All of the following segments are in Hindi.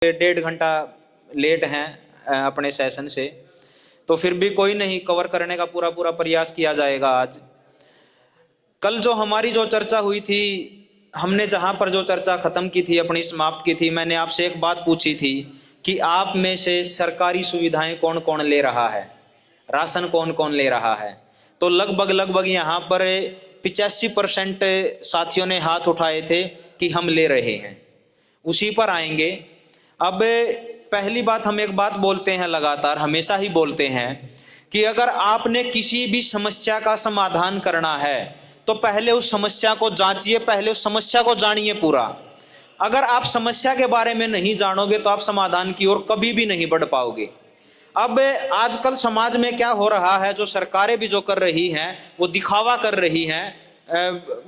1.5 घंटा लेट हैं अपने सेशन से, तो फिर भी कोई नहीं, कवर करने का पूरा प्रयास किया जाएगा। आज कल जो हमारी जो चर्चा हुई थी, हमने जहां पर जो चर्चा खत्म की थी, अपनी समाप्त की थी, मैंने आपसे एक बात पूछी थी कि आप में से सरकारी सुविधाएं कौन कौन ले रहा है, राशन कौन कौन ले रहा है। तो लगभग यहाँ पर 85% साथियों ने हाथ उठाए थे कि हम ले रहे हैं। उसी पर आएंगे। अब पहली बात, हम एक बात बोलते हैं, लगातार हमेशा ही बोलते हैं कि अगर आपने किसी भी समस्या का समाधान करना है तो पहले उस समस्या को जांचिए, पहले उस समस्या को जानिए पूरा। अगर आप समस्या के बारे में नहीं जानोगे तो आप समाधान की ओर कभी भी नहीं बढ़ पाओगे। अब आजकल समाज में क्या हो रहा है, जो सरकारें भी जो कर रही हैं वो दिखावा कर रही हैं।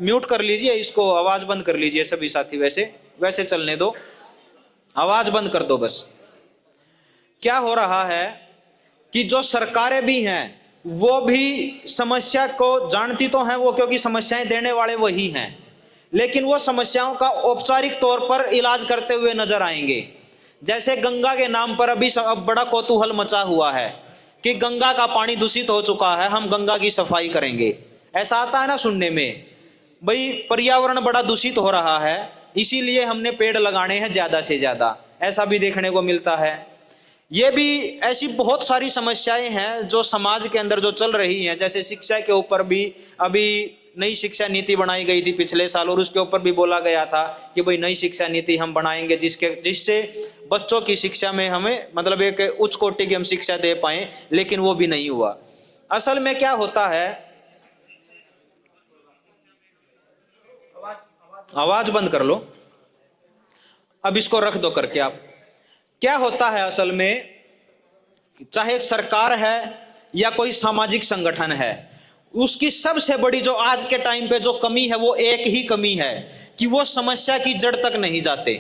म्यूट कर लीजिए इसको, आवाज बंद कर लीजिए सभी साथी, वैसे चलने दो, आवाज बंद कर दो बस। क्या हो रहा है कि जो सरकारें भी हैं वो भी समस्या को जानती तो हैं वो, क्योंकि समस्याएं देने वाले वही हैं, लेकिन वो समस्याओं का औपचारिक तौर पर इलाज करते हुए नजर आएंगे। जैसे गंगा के नाम पर अभी अब बड़ा कौतूहल मचा हुआ है कि गंगा का पानी दूषित हो चुका है, हम गंगा की सफाई करेंगे। ऐसा आता है ना सुनने में, भाई पर्यावरण बड़ा दूषित हो रहा है इसीलिए हमने पेड़ लगाने हैं ज्यादा से ज्यादा, ऐसा भी देखने को मिलता है। ये भी ऐसी बहुत सारी समस्याएं हैं जो समाज के अंदर जो चल रही हैं। जैसे शिक्षा के ऊपर भी अभी नई शिक्षा नीति बनाई गई थी पिछले साल, और उसके ऊपर भी बोला गया था कि भाई नई शिक्षा नीति हम बनाएंगे जिससे बच्चों की शिक्षा में हमें मतलब एक उच्च कोटि की हम शिक्षा दे पाए, लेकिन वो भी नहीं हुआ। असल में क्या होता है, आवाज बंद कर लो, अब इसको रख दो करके आप। क्या होता है असल में, चाहे सरकार है या कोई सामाजिक संगठन है, उसकी सबसे बड़ी जो आज के टाइम पे जो कमी है वो एक ही कमी है कि वो समस्या की जड़ तक नहीं जाते।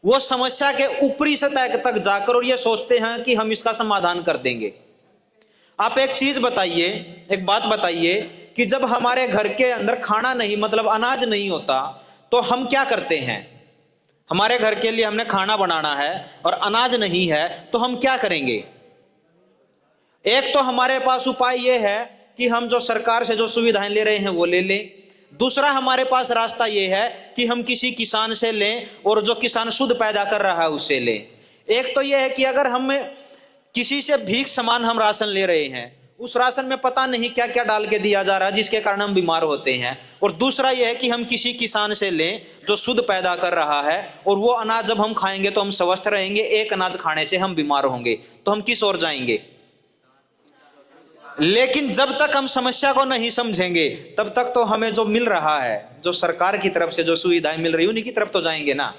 वो समस्या के ऊपरी सतह तक जाकर और ये सोचते हैं कि हम इसका समाधान कर देंगे। आप एक चीज बताइए, एक बात बताइए कि जब हमारे घर के अंदर खाना नहीं मतलब अनाज नहीं होता तो हम क्या करते हैं। हमारे घर के लिए हमने खाना बनाना है और अनाज नहीं है तो हम क्या करेंगे। एक तो हमारे पास उपाय यह है कि हम जो सरकार से जो सुविधाएं ले रहे हैं वो ले लें। दूसरा हमारे पास रास्ता यह है कि हम किसी किसान से लें और जो किसान शुद्ध पैदा कर रहा है उससे लें। एक तो यह है कि अगर हम किसी से भीख समान हम राशन ले रहे हैं, उस राशन में पता नहीं क्या क्या डाल के दिया जा रहा है जिसके कारण हम बीमार होते हैं। और दूसरा यह है कि हम किसी किसान से लें जो शुद्ध पैदा कर रहा है, और वो अनाज जब हम खाएंगे तो हम स्वस्थ रहेंगे, एक अनाज खाने से हम बीमार होंगे, तो हम किस ओर जाएंगे। लेकिन जब तक हम समस्या को नहीं समझेंगे तब तक तो हमें जो मिल रहा है, जो सरकार की तरफ से जो सुविधाएं मिल रही है उन्हीं की तरफ तो जाएंगे ना।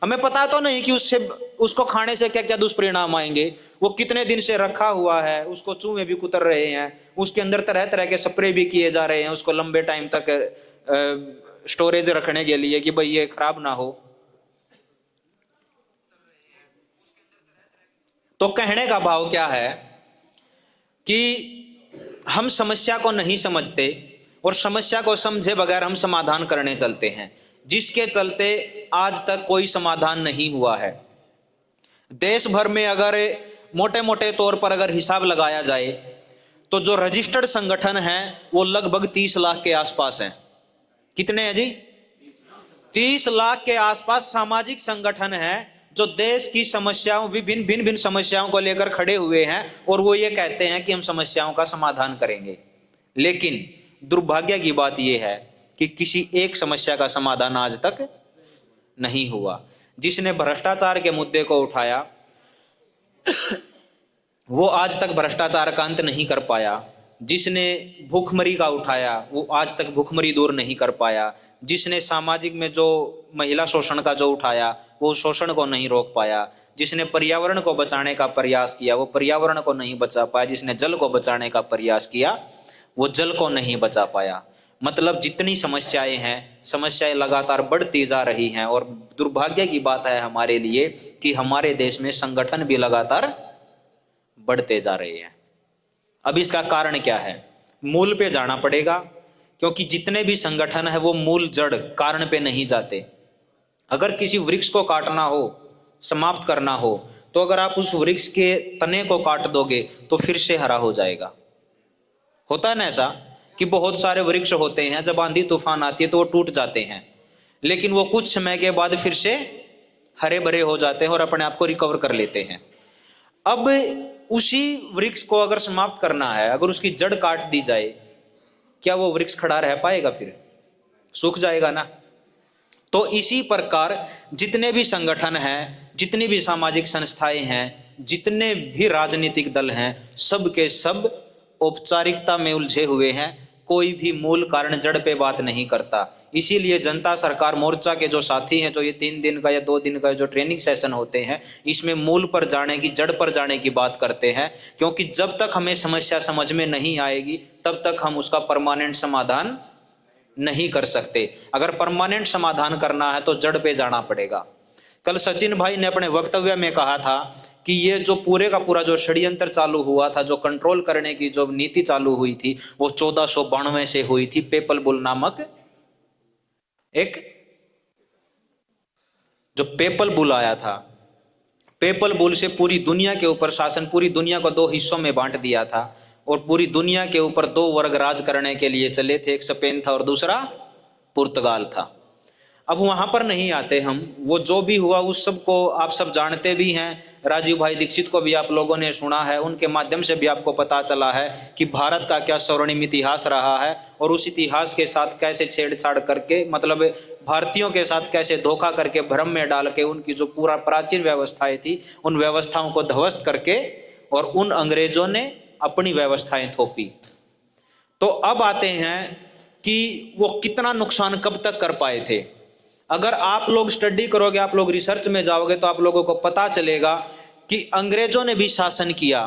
हमें पता तो नहीं कि उसको खाने से क्या क्या दुष्परिणाम आएंगे। वो कितने दिन से रखा हुआ है, उसको चूहे भी कुतर रहे हैं, उसके अंदर तरह तरह के स्प्रे भी किए जा रहे हैं उसको लंबे टाइम तक स्टोरेज रखने के लिए कि भाई ये खराब ना हो। तो कहने का भाव क्या है कि हम समस्या को नहीं समझते और समस्या को समझे बगैर हम समाधान करने चलते हैं, जिसके चलते आज तक कोई समाधान नहीं हुआ है। देश भर में अगर मोटे मोटे तौर पर अगर हिसाब लगाया जाए तो जो रजिस्टर्ड संगठन हैं वो लगभग 30 लाख के आसपास हैं। कितने हैं जी? 30 लाख के आसपास सामाजिक संगठन हैं जो देश की समस्याओं, भिन्न समस्याओं को लेकर खड़े हुए हैं, और वो ये कहते हैं कि हम समस्याओं का समाधान करेंगे। लेकिन दुर्भाग्य की बात यह है कि किसी एक समस्या का समाधान आज तक नहीं हुआ। जिसने भ्रष्टाचार के मुद्दे को उठाया वो आज तक भ्रष्टाचार का अंत नहीं कर पाया। जिसने भूखमरी का उठाया वो आज तक भूखमरी दूर नहीं कर पाया। जिसने सामाजिक में जो महिला शोषण का जो उठाया वो शोषण को नहीं रोक पाया। जिसने पर्यावरण को बचाने का प्रयास किया वो पर्यावरण को नहीं बचा पाया। जिसने जल को बचाने का प्रयास किया वो जल को नहीं बचा पाया। मतलब जितनी समस्याएं हैं, समस्याएं लगातार बढ़ती जा रही हैं, और दुर्भाग्य की बात है हमारे लिए कि हमारे देश में संगठन भी लगातार बढ़ते जा रहे हैं। अब इसका कारण क्या है? मूल पे जाना पड़ेगा, क्योंकि जितने भी संगठन है वो मूल जड़ कारण पे नहीं जाते। अगर किसी वृक्ष को काटना हो समाप्त करना हो, तो अगर आप उस वृक्ष के तने को काट दोगे तो फिर से हरा हो जाएगा। होता है ना ऐसा कि बहुत सारे वृक्ष होते हैं, जब आंधी तूफान आती है तो वो टूट जाते हैं, लेकिन वो कुछ समय के बाद फिर से हरे भरे हो जाते हैं और अपने आप को रिकवर कर लेते हैं। अब उसी वृक्ष को अगर समाप्त करना है, अगर उसकी जड़ काट दी जाए, क्या वो वृक्ष खड़ा रह पाएगा? फिर सूख जाएगा ना। तो इसी प्रकार जितने भी संगठन हैं, जितनी भी सामाजिक संस्थाएं हैं, जितने भी राजनीतिक दल हैं, सब के सब औपचारिकता में उलझे हुए हैं, कोई भी मूल कारण जड़ पे बात नहीं करता। इसीलिए जनता सरकार मोर्चा के जो साथी हैं, जो ये 3 दिन का या 2 दिन का जो ट्रेनिंग सेशन होते हैं, इसमें मूल पर जाने की, जड़ पर जाने की बात करते हैं, क्योंकि जब तक हमें समस्या समझ में नहीं आएगी तब तक हम उसका परमानेंट समाधान नहीं कर सकते। अगर परमानेंट समाधान करना है तो जड़ पे जाना पड़ेगा। कल सचिन भाई ने अपने वक्तव्य में कहा था कि ये जो पूरे का पूरा जो षड्यंत्र चालू हुआ था, जो कंट्रोल करने की जो नीति चालू हुई थी, वो 1492 से हुई थी। पेपल बुल नामक एक जो पेपल बुल आया था, पेपल बुल से पूरी दुनिया के ऊपर शासन, पूरी दुनिया को 2 हिस्सों में बांट दिया था और पूरी दुनिया के ऊपर 2 वर्ग राज करने के लिए चले थे। एक स्पेन था और दूसरा पुर्तगाल था। अब वहां पर नहीं आते हम, वो जो भी हुआ उस सब को आप सब जानते भी हैं। राजीव भाई दीक्षित को भी आप लोगों ने सुना है, उनके माध्यम से भी आपको पता चला है कि भारत का क्या स्वर्णिम इतिहास रहा है और उस इतिहास के साथ कैसे छेड़छाड़ करके, मतलब भारतीयों के साथ कैसे धोखा करके, भ्रम में डाल के उनकी जो पूरा प्राचीन व्यवस्थाएं थी उन व्यवस्थाओं को ध्वस्त करके और उन अंग्रेजों ने अपनी व्यवस्थाएं थोपी। तो अब आते हैं कि वो कितना नुकसान कब तक कर पाए थे। अगर आप लोग स्टडी करोगे, आप लोग रिसर्च में जाओगे, तो आप लोगों को पता चलेगा कि अंग्रेजों ने भी शासन किया,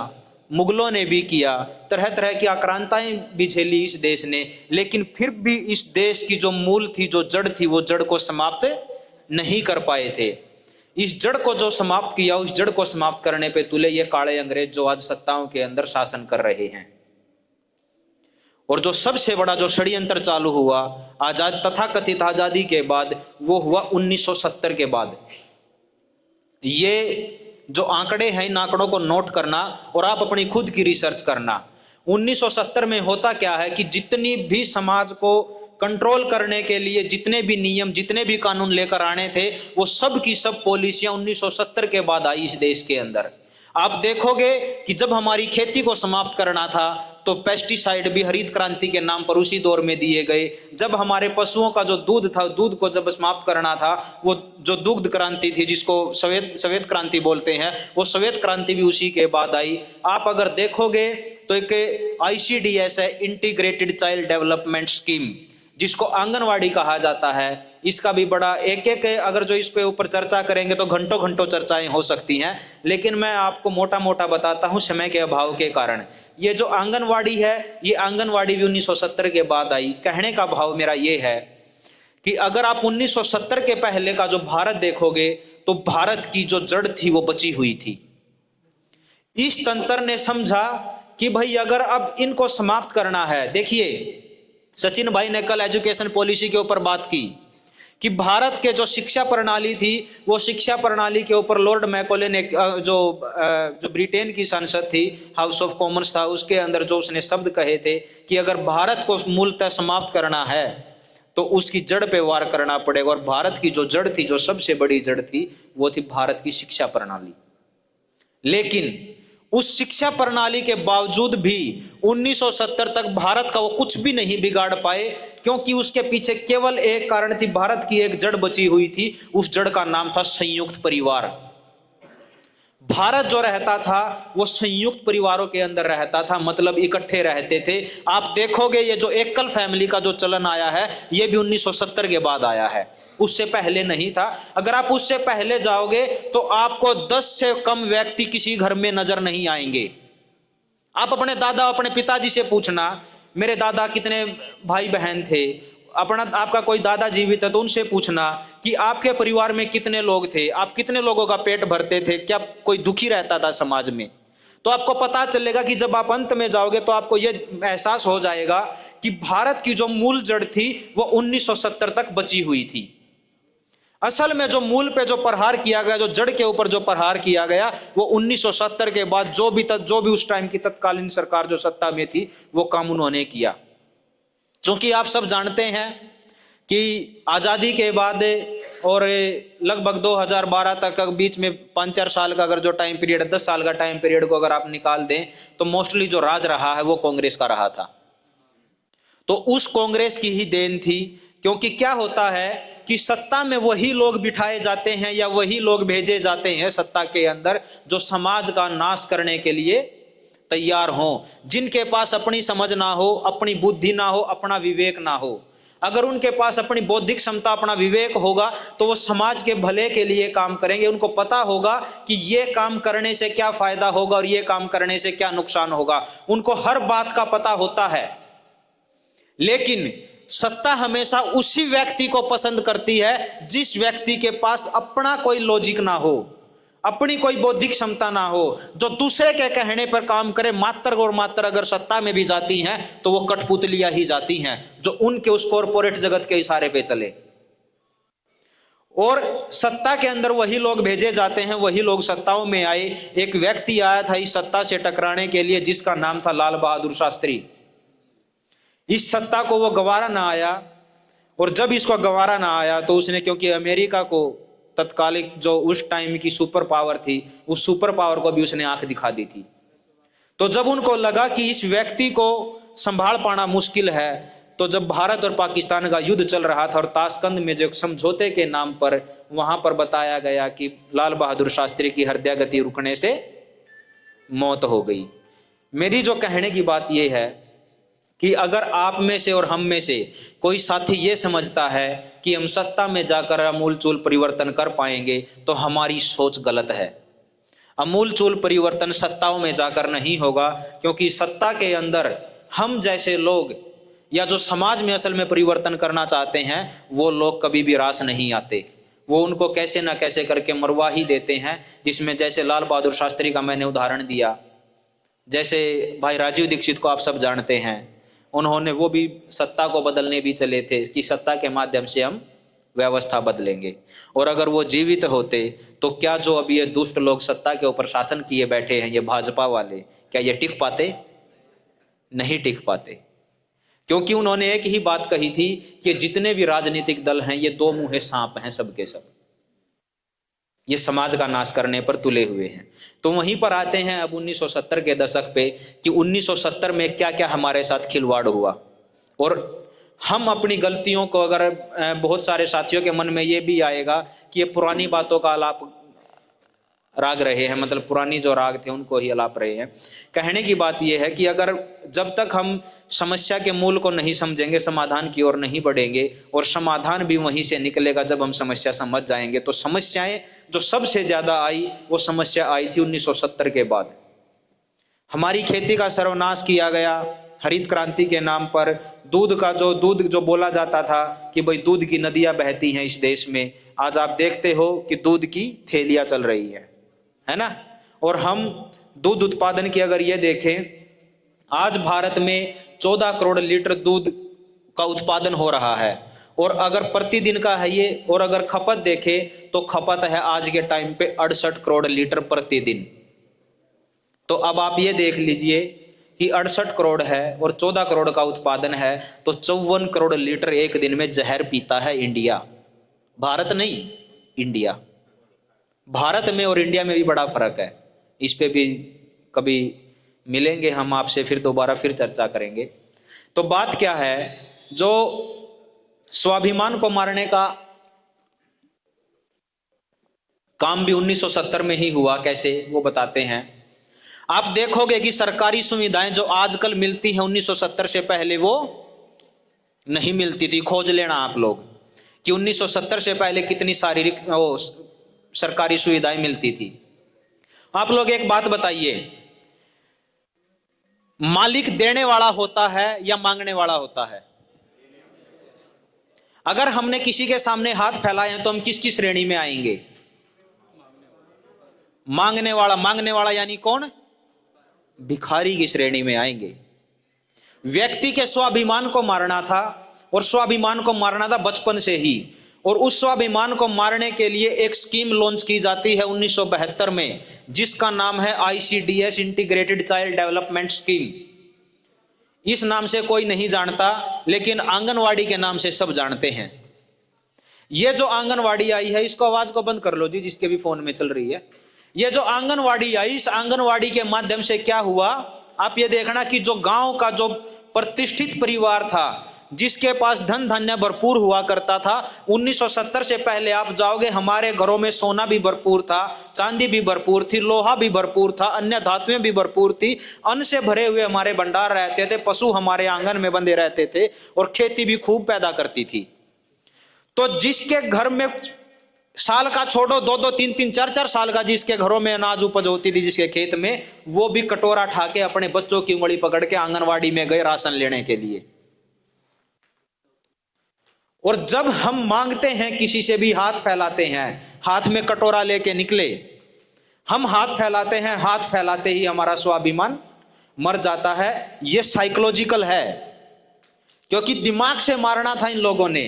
मुगलों ने भी किया, तरह तरह की आक्रांताएं भी झेली इस देश ने, लेकिन फिर भी इस देश की जो मूल थी, जो जड़ थी, वो जड़ को समाप्त नहीं कर पाए थे। इस जड़ को जो समाप्त किया, उस जड़ को समाप्त करने पे तुले ये काले अंग्रेज जो आज सत्ताओं के अंदर शासन कर रहे हैं। और जो सबसे बड़ा जो षड्यंत्र चालू हुआ आजाद, तथाकथित आजादी के बाद, वो हुआ 1970 के बाद। ये जो आंकड़े हैं, इन आंकड़ों को नोट करना और आप अपनी खुद की रिसर्च करना। 1970 में होता क्या है कि जितनी भी समाज को कंट्रोल करने के लिए जितने भी नियम, जितने भी कानून लेकर आने थे, वो सब की सब पॉलिसियां 1970 के बाद आई इस देश के अंदर। आप देखोगे कि जब हमारी खेती को समाप्त करना था तो पेस्टिसाइड भी हरित क्रांति के नाम पर उसी दौर में दिए गए। जब हमारे पशुओं का जो दूध था, दूध को जब समाप्त करना था, वो जो दुग्ध क्रांति थी, जिसको श्वेत क्रांति बोलते हैं, वो श्वेत क्रांति भी उसी के बाद आई। आप अगर देखोगे तो एक ICDS है, इंटीग्रेटेड चाइल्ड डेवलपमेंट स्कीम, जिसको आंगनवाड़ी कहा जाता है। इसका भी बड़ा एक अगर जो इसके ऊपर चर्चा करेंगे तो घंटों घंटों चर्चाएं हो सकती हैं, लेकिन मैं आपको मोटा मोटा बताता हूं समय के अभाव के कारण। ये जो आंगनवाड़ी है, ये आंगनवाड़ी भी 1970 के बाद आई। कहने का भाव मेरा ये है कि अगर आप 1970 के पहले का जो भारत देखोगे तो भारत की जो जड़ थी वो बची हुई थी। इस तंत्र ने समझा कि भाई अगर अब इनको समाप्त करना है, देखिए सचिन भाई ने कल एजुकेशन पॉलिसी के ऊपर बात की कि भारत के जो शिक्षा प्रणाली थी, वो शिक्षा प्रणाली के ऊपर लॉर्ड मैकॉले ने जो ब्रिटेन की संसद थी, हाउस ऑफ कॉमन्स था, उसके अंदर जो उसने शब्द कहे थे कि अगर भारत को मूलतः समाप्त करना है तो उसकी जड़ पे वार करना पड़ेगा। और भारत की जो जड़ थी, जो सबसे बड़ी जड़ थी, वो थी भारत की शिक्षा प्रणाली। लेकिन उस शिक्षा प्रणाली के बावजूद भी 1970 तक भारत का वो कुछ भी नहीं बिगाड़ पाए, क्योंकि उसके पीछे केवल एक कारण थी, भारत की एक जड़ बची हुई थी। उस जड़ का नाम था संयुक्त परिवार। भारत जो रहता था वो संयुक्त परिवारों के अंदर रहता था, मतलब इकट्ठे रहते थे। आप देखोगे ये जो एकल फैमिली का जो चलन आया है, ये भी 1970 के बाद आया है, उससे पहले नहीं था। अगर आप उससे पहले जाओगे तो आपको 10 से कम व्यक्ति किसी घर में नजर नहीं आएंगे। आप अपने दादा, अपने पिताजी से पूछना, मेरे दादा कितने भाई बहन थे, आपका कोई दादा जीवित है तो उनसे पूछना कि आपके परिवार में कितने लोग थे, आप कितने लोगों का पेट भरते थे, क्या कोई दुखी रहता था समाज में। तो आपको पता चलेगा कि जब आप अंत में जाओगे तो आपको यह एहसास हो जाएगा कि भारत की जो मूल जड़ थी वो 1970 तक बची हुई थी। असल में जो मूल पे जो प्रहार किया गया, जो जड़ के ऊपर जो प्रहार किया गया, वो 1970 के बाद जो भी उस टाइम की तत्कालीन सरकार जो सत्ता में थी वो काम उन्होंने किया। क्योंकि आप सब जानते हैं कि आज़ादी के बाद और लगभग 2012 तक बीच में 5-4 साल का अगर जो टाइम पीरियड, 10 साल का टाइम पीरियड को अगर आप निकाल दें तो मोस्टली जो राज रहा है वो कांग्रेस का रहा था। तो उस कांग्रेस की ही देन थी, क्योंकि क्या होता है कि सत्ता में वही लोग बिठाए जाते हैं या वही लोग भेजे जाते हैं सत्ता के अंदर जो समाज का नाश करने के लिए तैयार हों, जिनके पास अपनी समझ ना हो, अपनी बुद्धि ना हो, अपना विवेक ना हो। अगर उनके पास अपनी बौद्धिक क्षमता, अपना विवेक होगा तो वो समाज के भले के लिए काम करेंगे। उनको पता होगा कि ये काम करने से क्या फायदा होगा और ये काम करने से क्या नुकसान होगा। उनको हर बात का पता होता है। लेकिन सत्ता हमेशा उसी व्यक्ति को पसंद करती है जिस व्यक्ति के पास अपना कोई लॉजिक ना हो, अपनी कोई बौद्धिक क्षमता ना हो, जो दूसरे के कहने पर काम करे। मात्र और मात्र अगर सत्ता में भी जाती हैं तो वो कठपुतलियां ही जाती हैं जो उनके उस कॉरपोरेट जगत के इशारे पे चले। और सत्ता के अंदर वही लोग भेजे जाते हैं, वही लोग सत्ताओं में आए। एक व्यक्ति आया था इस सत्ता से टकराने के लिए जिसका नाम था लाल बहादुर शास्त्री। इस सत्ता को वो गवारा ना आया, और जब इसको गवारा ना आया तो उसने, क्योंकि अमेरिका को तत्कालिक जो उस टाइम की सुपर पावर थी, उस सुपर पावर को भी उसने आंख दिखा दी थी। तो जब उनको लगा कि इस व्यक्ति को संभाल पाना मुश्किल है, तो जब भारत और पाकिस्तान का युद्ध चल रहा था और ताशकंद में जो समझौते के नाम पर वहां पर बताया गया कि लाल बहादुर शास्त्री की हृदय गति रुकने से मौत हो गई। मेरी जो कहने की बात यह है कि अगर आप में से और हम में से कोई साथी ये समझता है कि हम सत्ता में जाकर अमूलचूल परिवर्तन कर पाएंगे तो हमारी सोच गलत है। अमूलचूल परिवर्तन सत्ताओं में जाकर नहीं होगा, क्योंकि सत्ता के अंदर हम जैसे लोग या जो समाज में असल में परिवर्तन करना चाहते हैं वो लोग कभी भी रास नहीं आते। वो उनको कैसे ना कैसे करके मरवा ही देते हैं। जिसमें जैसे लाल बहादुर शास्त्री का मैंने उदाहरण दिया, जैसे भाई राजीव दीक्षित को आप सब जानते हैं, उन्होंने वो भी सत्ता को बदलने भी चले थे कि सत्ता के माध्यम से हम व्यवस्था बदलेंगे। और अगर वो जीवित होते तो क्या जो अभी ये दुष्ट लोग सत्ता के ऊपर शासन किए बैठे हैं, ये भाजपा वाले, क्या ये टिक पाते? नहीं टिक पाते। क्योंकि उन्होंने एक ही बात कही थी कि जितने भी राजनीतिक दल हैं ये दो मुंहे सांप हैं, सबके सब ये समाज का नाश करने पर तुले हुए हैं। तो वहीं पर आते हैं अब 1970 के दशक पे कि 1970 में क्या क्या हमारे साथ खिलवाड़ हुआ। और हम अपनी गलतियों को, अगर बहुत सारे साथियों के मन में ये भी आएगा कि ये पुरानी बातों का आलाप राग रहे हैं, मतलब पुरानी जो राग थे उनको ही आलाप रहे हैं। कहने की बात यह है कि अगर जब तक हम समस्या के मूल को नहीं समझेंगे, समाधान की ओर नहीं बढ़ेंगे, और समाधान भी वहीं से निकलेगा जब हम समस्या समझ जाएंगे। तो समस्याएं जो सबसे ज्यादा आई वो समस्या आई थी 1970 के बाद। हमारी खेती का सर्वनाश किया गया हरित क्रांति के नाम पर। दूध जो बोला जाता था कि भाई दूध की नदियां बहती हैं इस देश में, आज आप देखते हो कि दूध की थैलियां चल रही है ना। और हम दूध उत्पादन की अगर ये देखें, आज भारत में 14 करोड़ लीटर दूध का उत्पादन हो रहा है, और अगर प्रतिदिन का है ये, और अगर खपत देखें तो खपत है आज के टाइम पे 68 करोड़ लीटर प्रतिदिन। तो अब आप ये देख लीजिए कि 68 करोड़ है और 14 करोड़ का उत्पादन है, तो 54 करोड़ लीटर एक दिन में जहर पीता है इंडिया। भारत नहीं, इंडिया। भारत में और इंडिया में भी बड़ा फर्क है। इस पे भी कभी मिलेंगे हम आपसे, फिर दोबारा फिर चर्चा करेंगे। तो बात क्या है, जो स्वाभिमान को मारने का काम भी 1970 में ही हुआ, कैसे वो बताते हैं। आप देखोगे कि सरकारी सुविधाएं जो आजकल मिलती हैं 1970 से पहले वो नहीं मिलती थी। खोज लेना आप लोग कि 1970 से पहले कितनी शारीरिक सरकारी सुविधाएं मिलती थी। आप लोग एक बात बताइए, मालिक देने वाला होता है या मांगने वाला होता है? अगर हमने किसी के सामने हाथ फैलाए हैं तो हम किसकी श्रेणी में आएंगे? मांगने वाला। मांगने वाला यानी कौन? भिखारी की श्रेणी में आएंगे। व्यक्ति के स्वाभिमान को मारना था, और स्वाभिमान को मारना था बचपन से ही। और उस स्वाभिमान को मारने के लिए एक स्कीम लॉन्च की जाती है 1972 में, जिसका नाम है ICDS, integrated child development scheme. इस नाम से कोई नहीं जानता, लेकिन आंगनवाड़ी के नाम से सब जानते हैं। ये जो आंगनवाड़ी आई है, इसको आवाज को बंद कर लो जी, जिसके भी फोन में चल रही है। ये जो आंगनवाड़ी आई, इस आंगनवाड़ी के माध्यम से क्या हुआ, आप ये देखना कि जो गांव का जो प्रतिष्ठित परिवार था, जिसके पास धन धान्य भरपूर हुआ करता था, 1970 से पहले आप जाओगे, हमारे घरों में सोना भी भरपूर था, चांदी भी भरपूर थी, लोहा भी भरपूर था, अन्य धातुएं भी भरपूर थी, अन्न से भरे हुए हमारे भंडार रहते थे, पशु हमारे आंगन में बंधे रहते थे, और खेती भी खूब पैदा करती थी। तो जिसके घर में साल का छोड़ो, 2-2, 3-3, 4-4 साल का जिसके घरों में अनाज उपज होती थी, जिसके खेत में, वो भी कटोरा ठा के अपने बच्चों की उंगली पकड़ के आंगनवाड़ी में गए राशन लेने के लिए। और जब हम मांगते हैं किसी से भी, हाथ फैलाते हैं, हाथ में कटोरा लेके निकले, हम हाथ फैलाते हैं, हाथ फैलाते ही हमारा स्वाभिमान मर जाता है। यह साइकोलॉजिकल है, क्योंकि दिमाग से मारना था इन लोगों ने,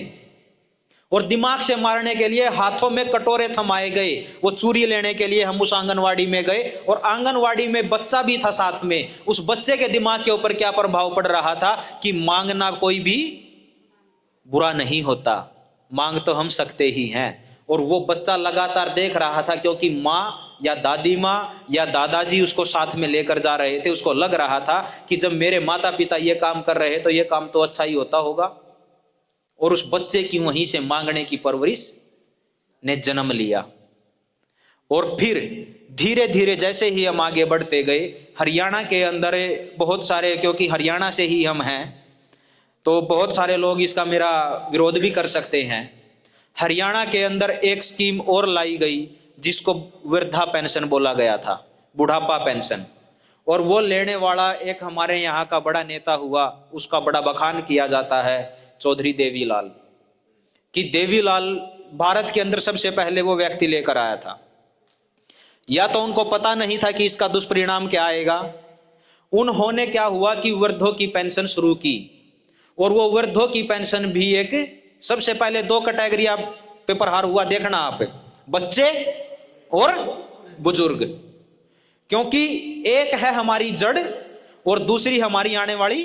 और दिमाग से मारने के लिए हाथों में कटोरे थमाए गए। वो चूरी लेने के लिए हम उस आंगनवाड़ी में गए, और आंगनवाड़ी में बच्चा भी था साथ में। उस बच्चे के दिमाग के ऊपर क्या प्रभाव पड़ रहा था कि मांगना कोई भी बुरा नहीं होता, मांग तो हम सकते ही हैं। और वो बच्चा लगातार देख रहा था, क्योंकि माँ या दादी माँ या दादाजी उसको साथ में लेकर जा रहे थे। उसको लग रहा था कि जब मेरे माता पिता ये काम कर रहे तो ये काम तो अच्छा ही होता होगा। और उस बच्चे की वहीं से मांगने की परवरिश ने जन्म लिया। और फिर धीरे धीरे जैसे ही हम आगे बढ़ते गए, हरियाणा के अंदर बहुत सारे, क्योंकि हरियाणा से ही हम हैं तो बहुत सारे लोग इसका मेरा विरोध भी कर सकते हैं, हरियाणा के अंदर एक स्कीम और लाई गई जिसको वृद्धा पेंशन बोला गया था, बुढ़ापा पेंशन। और वो लेने वाला एक हमारे यहाँ का बड़ा नेता हुआ, उसका बड़ा बखान किया जाता है, चौधरी देवीलाल। कि देवीलाल भारत के अंदर सबसे पहले वो व्यक्ति लेकर आया था। या तो उनको पता नहीं था कि इसका दुष्परिणाम क्या आएगा, उन्होंने क्या हुआ कि वृद्धों की पेंशन शुरू की। और वो वृद्धों की पेंशन भी एक, सबसे पहले 2 कैटेगरी पे प्रहार हुआ, देखना आप, बच्चे और बुजुर्ग। क्योंकि एक है हमारी जड़ और दूसरी हमारी आने वाली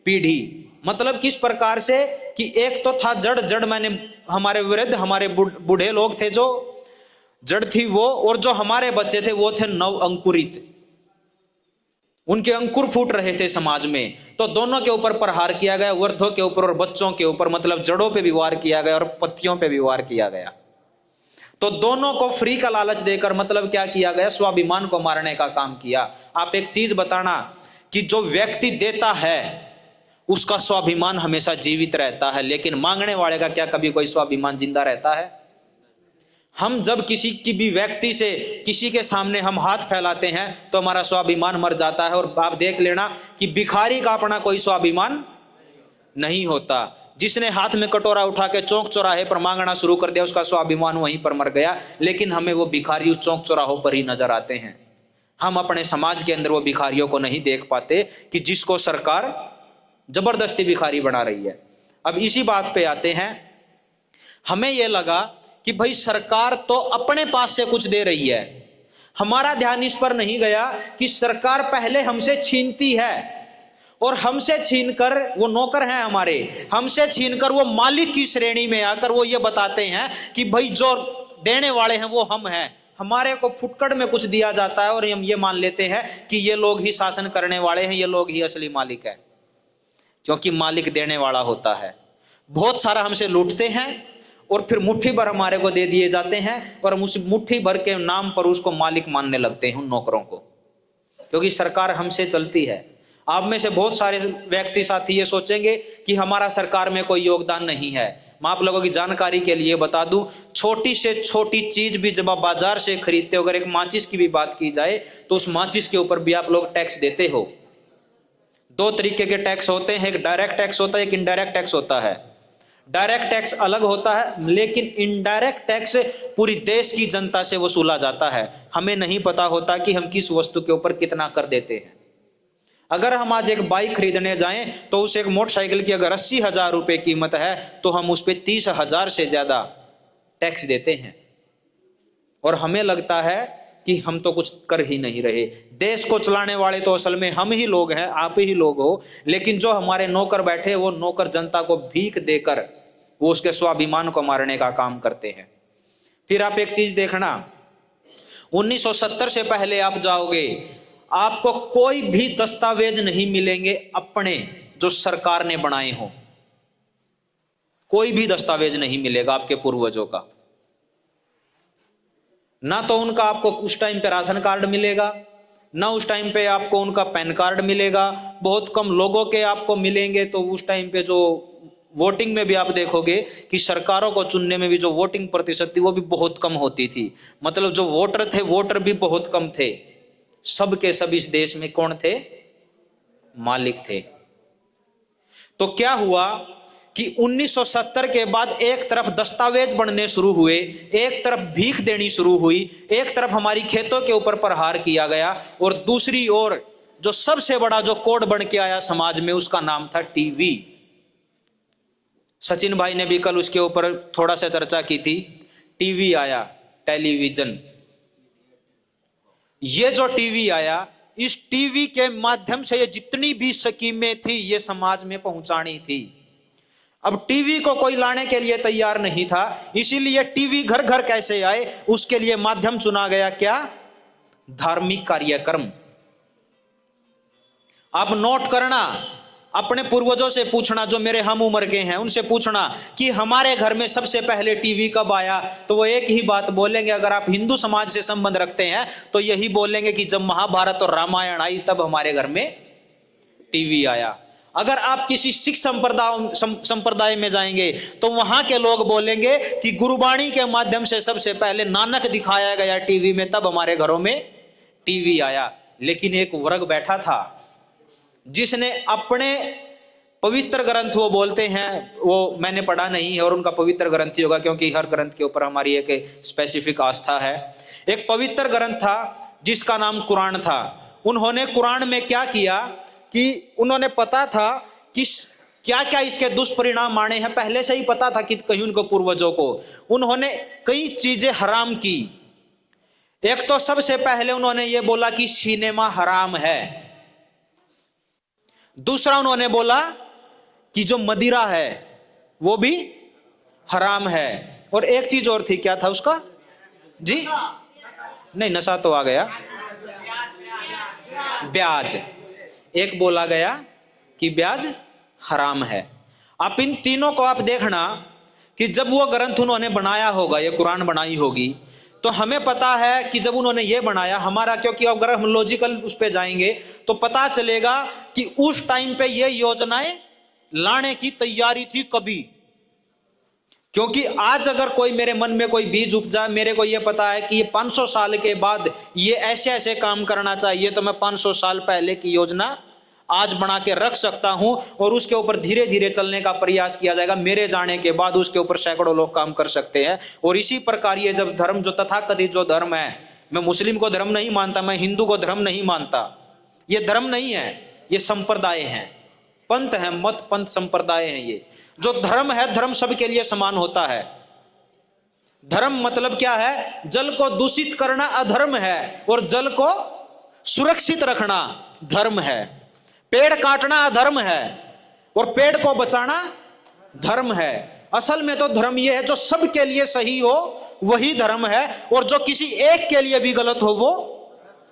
पीढ़ी। मतलब किस प्रकार से कि एक तो था जड़ माने हमारे वृद्ध, हमारे बूढ़े लोग थे, जो जड़ थी वो, और जो हमारे बच्चे थे वो थे नव अंकुरित, उनके अंकुर फूट रहे थे समाज में। तो दोनों के ऊपर प्रहार किया गया, वृद्धों के ऊपर और बच्चों के ऊपर, मतलब जड़ों पे भी वार किया गया और पत्तियों पे भी वार किया गया। तो दोनों को फ्री का लालच देकर मतलब क्या किया गया, स्वाभिमान को मारने का काम किया। आप एक चीज बताना कि जो व्यक्ति देता है उसका स्वाभिमान हमेशा जीवित रहता है, लेकिन मांगने वाले का क्या कभी कोई स्वाभिमान जिंदा रहता है? हम जब किसी की भी व्यक्ति से, किसी के सामने हम हाथ फैलाते हैं तो हमारा स्वाभिमान मर जाता है। और आप देख लेना कि भिखारी का अपना कोई स्वाभिमान नहीं होता। जिसने हाथ में कटोरा उठा के चौक चौराहे पर मांगना शुरू कर दिया, उसका स्वाभिमान वहीं पर मर गया। लेकिन हमें वो भिखारी उस चौक चौराहों पर ही नजर आते हैं। हम अपने समाज के अंदर वो भिखारियों को नहीं देख पाते कि जिसको सरकार जबरदस्ती भिखारी बना रही है। अब इसी बात पे आते हैं, हमें यह लगा कि भाई सरकार तो अपने पास से कुछ दे रही है, हमारा ध्यान इस पर नहीं गया कि सरकार पहले हमसे छीनती है, और हमसे छीनकर, वो नौकर हैं हमारे, हमसे छीनकर वो मालिक की श्रेणी में आकर वो ये बताते हैं कि भाई जो देने वाले हैं वो हम हैं। हमारे को फुटकड़ में कुछ दिया जाता है और हम ये मान लेते हैं कि ये लोग ही शासन करने वाले हैं, ये लोग ही असली मालिक है, क्योंकि मालिक देने वाला होता है। बहुत सारा हमसे लूटते हैं और फिर मुट्ठी भर हमारे को दे दिए जाते हैं, और हम उस मुट्ठी भर के नाम पर उसको मालिक मानने लगते हैं उन नौकरों को, क्योंकि सरकार हमसे चलती है। आप में से बहुत सारे व्यक्ति साथी ये सोचेंगे कि हमारा सरकार में कोई योगदान नहीं है। मैं आप लोगों की जानकारी के लिए बता दूं, छोटी से छोटी चीज भी जब आप बाजार से खरीदते हो, अगर एक माचिस की भी बात की जाए तो उस माचिस के ऊपर भी आप लोग टैक्स देते हो। 2 तरीके के टैक्स होते हैं, एक डायरेक्ट टैक्स होता है, एक इनडायरेक्ट टैक्स होता है। डायरेक्ट टैक्स अलग होता है, लेकिन इनडायरेक्ट टैक्स पूरी देश की जनता से वसूला जाता है। हमें नहीं पता होता कि हम किस वस्तु के ऊपर कितना कर देते हैं। अगर हम आज एक बाइक खरीदने जाएं तो उस एक मोटरसाइकिल की अगर 80,000 रुपए कीमत है तो हम उस पर 30,000 से ज्यादा टैक्स देते हैं, और हमें लगता है कि हम तो कुछ कर ही नहीं रहे। देश को चलाने वाले तो असल में हम ही लोग हैं, आप ही लोग हो, लेकिन जो हमारे नौकर बैठे वो नौकर जनता को भीख देकर वो उसके स्वाभिमान को मारने का काम करते हैं। फिर आप एक चीज देखना, 1970 से पहले आप जाओगे, आपको कोई भी दस्तावेज नहीं मिलेंगे अपने जो सरकार ने बनाए हो, कोई भी दस्तावेज नहीं मिलेगा आपके पूर्वजों का। ना तो उनका आपको उस टाइम पे राशन कार्ड मिलेगा, ना उस टाइम पे आपको उनका पैन कार्ड मिलेगा, बहुत कम लोगों के आपको मिलेंगे। तो उस टाइम पे जो वोटिंग में भी आप देखोगे कि सरकारों को चुनने में भी जो वोटिंग प्रतिशत थी वो भी बहुत कम होती थी, मतलब जो वोटर थे वोटर भी बहुत कम थे। सब के सब इस देश में कौन थे? मालिक थे। तो क्या हुआ कि 1970 के बाद एक तरफ दस्तावेज बनने शुरू हुए, एक तरफ भीख देनी शुरू हुई, एक तरफ हमारी खेतों के ऊपर प्रहार किया गया, और दूसरी ओर जो सबसे बड़ा जो कोड बन के आया समाज में उसका नाम था टीवी। सचिन भाई ने भी कल उसके ऊपर थोड़ा सा चर्चा की थी। टीवी आया, टेलीविजन। ये जो टीवी आया, इस टीवी के माध्यम से ये जितनी भी स्कीमें थी ये समाज में पहुंचानी थी। अब टीवी को कोई लाने के लिए तैयार नहीं था, इसीलिए टीवी घर घर कैसे आए उसके लिए माध्यम चुना गया, क्या? धार्मिक कार्यक्रम। आप नोट करना, अपने पूर्वजों से पूछना, जो मेरे हम उम्र के हैं उनसे पूछना कि हमारे घर में सबसे पहले टीवी कब आया, तो वो एक ही बात बोलेंगे। अगर आप हिंदू समाज से संबंध रखते हैं तो यही बोलेंगे कि जब महाभारत और रामायण आई तब हमारे घर में टीवी आया। अगर आप किसी सिख संप्रदाय में जाएंगे तो वहां के लोग बोलेंगे कि गुरबाणी के माध्यम से सबसे पहले नानक दिखाया गया टीवी में, तब हमारे घरों में टीवी आया। लेकिन एक वर्ग बैठा था जिसने अपने पवित्र ग्रंथ, वो बोलते हैं, वो मैंने पढ़ा नहीं है और उनका पवित्र ग्रंथ ही होगा क्योंकि हर ग्रंथ के ऊपर हमारी एक स्पेसिफिक आस्था है। एक पवित्र ग्रंथ था जिसका नाम कुरान था। उन्होंने कुरान में क्या किया कि उन्होंने पता था कि क्या क्या इसके दुष्परिणाम आने हैं, पहले से ही पता था कि कहीं उनको पूर्वजों को, उन्होंने कई चीजें हराम की। एक तो सबसे पहले उन्होंने ये बोला कि सिनेमा हराम है। दूसरा उन्होंने बोला कि जो मदिरा है वो भी हराम है। और एक चीज और थी, क्या था उसका? जी नहीं, नशा तो आ गया, ब्याज। एक बोला गया कि ब्याज हराम है। आप इन तीनों को आप देखना कि जब वो ग्रंथ उन्होंने बनाया होगा, ये कुरान बनाई होगी, तो हमें पता है कि जब उन्होंने ये बनाया हमारा, क्योंकि अगर हम लॉजिकल उस पे जाएंगे तो पता चलेगा कि उस टाइम पे ये योजनाएं लाने की तैयारी थी कभी। क्योंकि आज अगर कोई मेरे मन में कोई बीज उपजा, मेरे को ये पता है कि ये 500 साल के बाद ये ऐसे ऐसे काम करना चाहिए, तो मैं 500 साल पहले की योजना आज बना के रख सकता हूं और उसके ऊपर धीरे धीरे चलने का प्रयास किया जाएगा। मेरे जाने के बाद उसके ऊपर सैकड़ों लोग काम कर सकते हैं। और इसी प्रकार ये जब धर्म, जो तथाकथित जो धर्म है, मैं मुस्लिम को धर्म नहीं मानता, मैं हिंदू को धर्म नहीं मानता, ये धर्म नहीं है, ये संप्रदाय है, पंथ है, मत पंथ संप्रदाय है। ये जो धर्म है, धर्म सबके लिए समान होता है। धर्म मतलब क्या है? जल को दूषित करना अधर्म है और जल को सुरक्षित रखना धर्म है। पेड़ काटना अधर्म है और पेड़ को बचाना धर्म है। असल में तो धर्म यह है जो सबके लिए सही हो वही धर्म है, और जो किसी एक के लिए भी गलत हो वो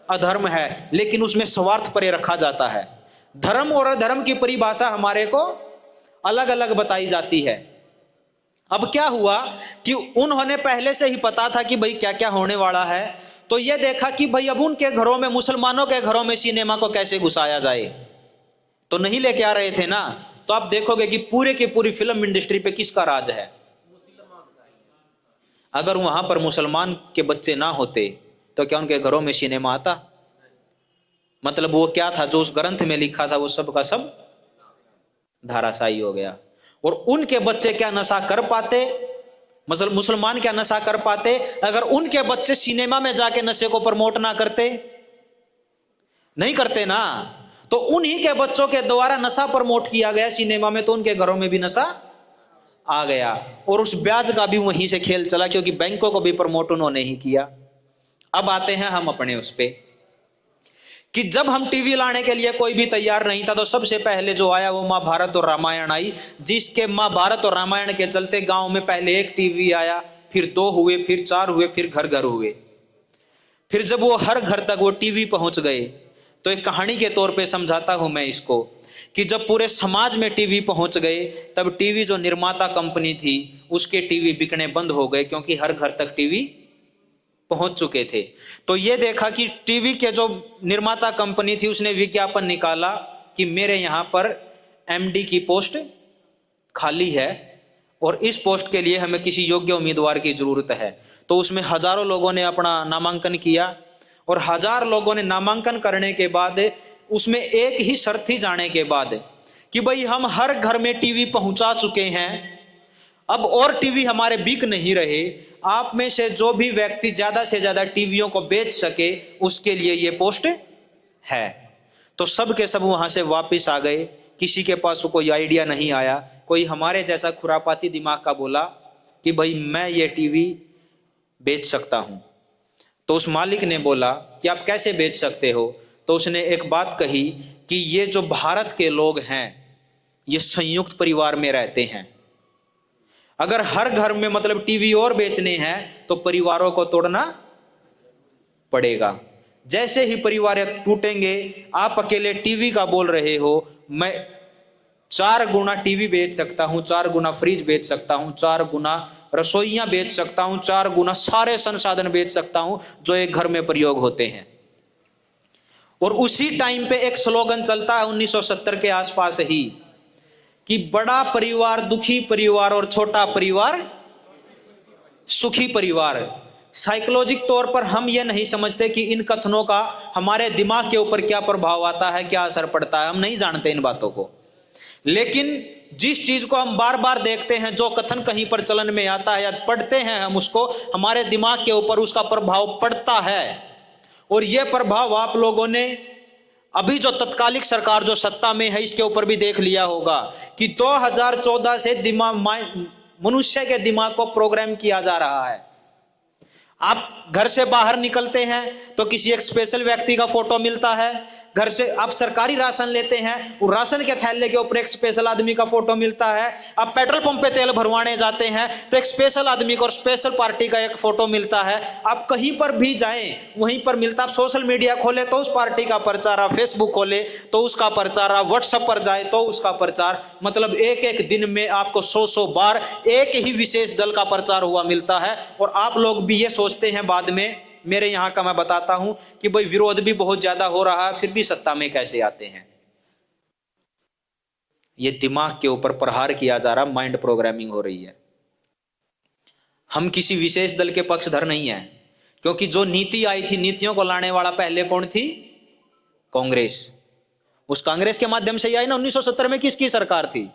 अधर्म है। लेकिन उसमें स्वार्थ परे रखा जाता है। धर्म और अधर्म की परिभाषा हमारे को अलग अलग बताई जाती है। अब क्या हुआ कि उन्होंने पहले से ही पता था कि भाई क्या क्या होने वाला है, तो ये देखा कि भाई अब उनके घरों में, मुसलमानों के घरों में सिनेमा को कैसे घुसाया जाए। तो नहीं लेके आ रहे थे ना, तो आप देखोगे कि पूरे की पूरी फिल्म इंडस्ट्री पे किसका राज है। अगर वहां पर मुसलमान के बच्चे ना होते तो क्या उनके घरों में सिनेमा आता? मतलब वो क्या था, जो उस ग्रंथ में लिखा था वो सब का सब धाराशायी हो गया। और उनके बच्चे क्या नशा कर पाते, मतलब मुसलमान क्या नशा कर पाते अगर उनके बच्चे सिनेमा में जाके नशे को प्रमोट ना करते? नहीं करते ना। तो उन्हीं के बच्चों के द्वारा नशा प्रमोट किया गया सिनेमा में, तो उनके घरों में भी नशा आ गया और उस ब्याज का भी वहीं से खेल चला, क्योंकि बैंकों को भी प्रमोट उन्होंने ही किया। अब आते हैं हम अपने उस पे कि जब हम टीवी लाने के लिए कोई भी तैयार नहीं था, तो सबसे पहले जो आया वो महाभारत और रामायण आई, जिसके महाभारत और रामायण के चलते गांव में पहले एक टीवी आया, फिर 2 हुए, फिर 4 हुए, फिर घर घर हुए। फिर जब वो हर घर तक वो टीवी पहुंच गए, तो एक कहानी के तौर पे समझाता हूं मैं इसको कि जब पूरे समाज में टीवी पहुंच गए, तब टीवी जो निर्माता कंपनी थी उसके टीवी बिकने बंद हो गए, क्योंकि हर घर तक टीवी पहुंच चुके थे। तो ये देखा कि टीवी के जो निर्माता कंपनी थी उसने विज्ञापन निकाला कि मेरे यहां पर एमडी की पोस्ट खाली है और इस पोस्ट के लिए हमें किसी योग्य उम्मीदवार की जरूरत है। तो उसमें हजारों लोगों ने अपना नामांकन किया और 1000 लोगों ने नामांकन करने के बाद उसमें एक ही शर्त थी जाने के बाद कि भाई हम हर घर में टीवी पहुंचा चुके हैं, अब और टीवी हमारे बिक नहीं रहे, आप में से जो भी व्यक्ति ज्यादा से ज्यादा टीवियों को बेच सके उसके लिए ये पोस्ट है। तो सब के सब वहां से वापस आ गए, किसी के पास कोई आइडिया नहीं आया। कोई हमारे जैसा खुरापाती दिमाग का बोला कि भाई मैं ये टीवी बेच सकता हूं। तो उस मालिक ने बोला कि आप कैसे बेच सकते हो? तो उसने एक बात कही कि ये जो भारत के लोग हैं ये संयुक्त परिवार में रहते हैं, अगर हर घर में मतलब टीवी और बेचने हैं तो परिवारों को तोड़ना पड़ेगा। जैसे ही परिवार टूटेंगे, आप अकेले टीवी का बोल रहे हो, मैं 4 गुना टीवी बेच सकता हूं, 4 गुना फ्रिज बेच सकता हूं, 4 गुना रसोइयां बेच सकता हूं, 4 गुना सारे संसाधन बेच सकता हूं जो एक घर में प्रयोग होते हैं। और उसी टाइम पे एक स्लोगन चलता है 1970 के आसपास ही कि बड़ा परिवार दुखी परिवार और छोटा परिवार सुखी परिवार। साइकोलॉजिक तौर पर हम ये नहीं समझते कि इन कथनों का हमारे दिमाग के ऊपर क्या प्रभाव आता है, क्या असर पड़ता है, हम नहीं जानते इन बातों को। लेकिन जिस चीज को हम बार बार देखते हैं, जो कथन कहीं पर चलन में आता है या पढ़ते हैं हम उसको, हमारे दिमाग के ऊपर उसका प्रभाव पड़ता है। और यह प्रभाव आप लोगों ने अभी जो तत्कालिक सरकार जो सत्ता में है इसके ऊपर भी देख लिया होगा कि 2014 से मनुष्य के दिमाग को प्रोग्राम किया जा रहा है। आप घर से बाहर निकलते हैं तो किसी एक स्पेशल व्यक्ति का फोटो मिलता है, घर से आप सरकारी राशन लेते हैं, वो राशन के थैले के ऊपर एक स्पेशल आदमी का फोटो मिलता है। आप पेट्रोल पंप पे तेल भरवाने जाते हैं तो एक स्पेशल आदमी का और स्पेशल पार्टी का एक फोटो मिलता है। आप कहीं पर भी जाएं वहीं पर मिलता। आप सोशल मीडिया खोले तो उस पार्टी का प्रचार, आप फेसबुक खोले तो उसका प्रचार, आप व्हाट्सएप पर जाए तो उसका प्रचार, मतलब एक एक दिन में आपको 100 बार एक ही विशेष दल का प्रचार हुआ मिलता है। और आप लोग भी ये सोचते हैं बाद में, मेरे यहां का मैं बताता हूं कि भाई विरोध भी बहुत ज्यादा हो रहा है फिर भी सत्ता में कैसे आते हैं। ये दिमाग के ऊपर प्रहार किया जा रहा, माइंड प्रोग्रामिंग हो रही है। हम किसी विशेष दल के पक्षधर नहीं है, क्योंकि जो नीति आई थी, नीतियों को लाने वाला पहले कौन थी? कांग्रेस। उस कांग्रेस के माध्यम से ही आई ना। 1970 में किसकी सरकार थी?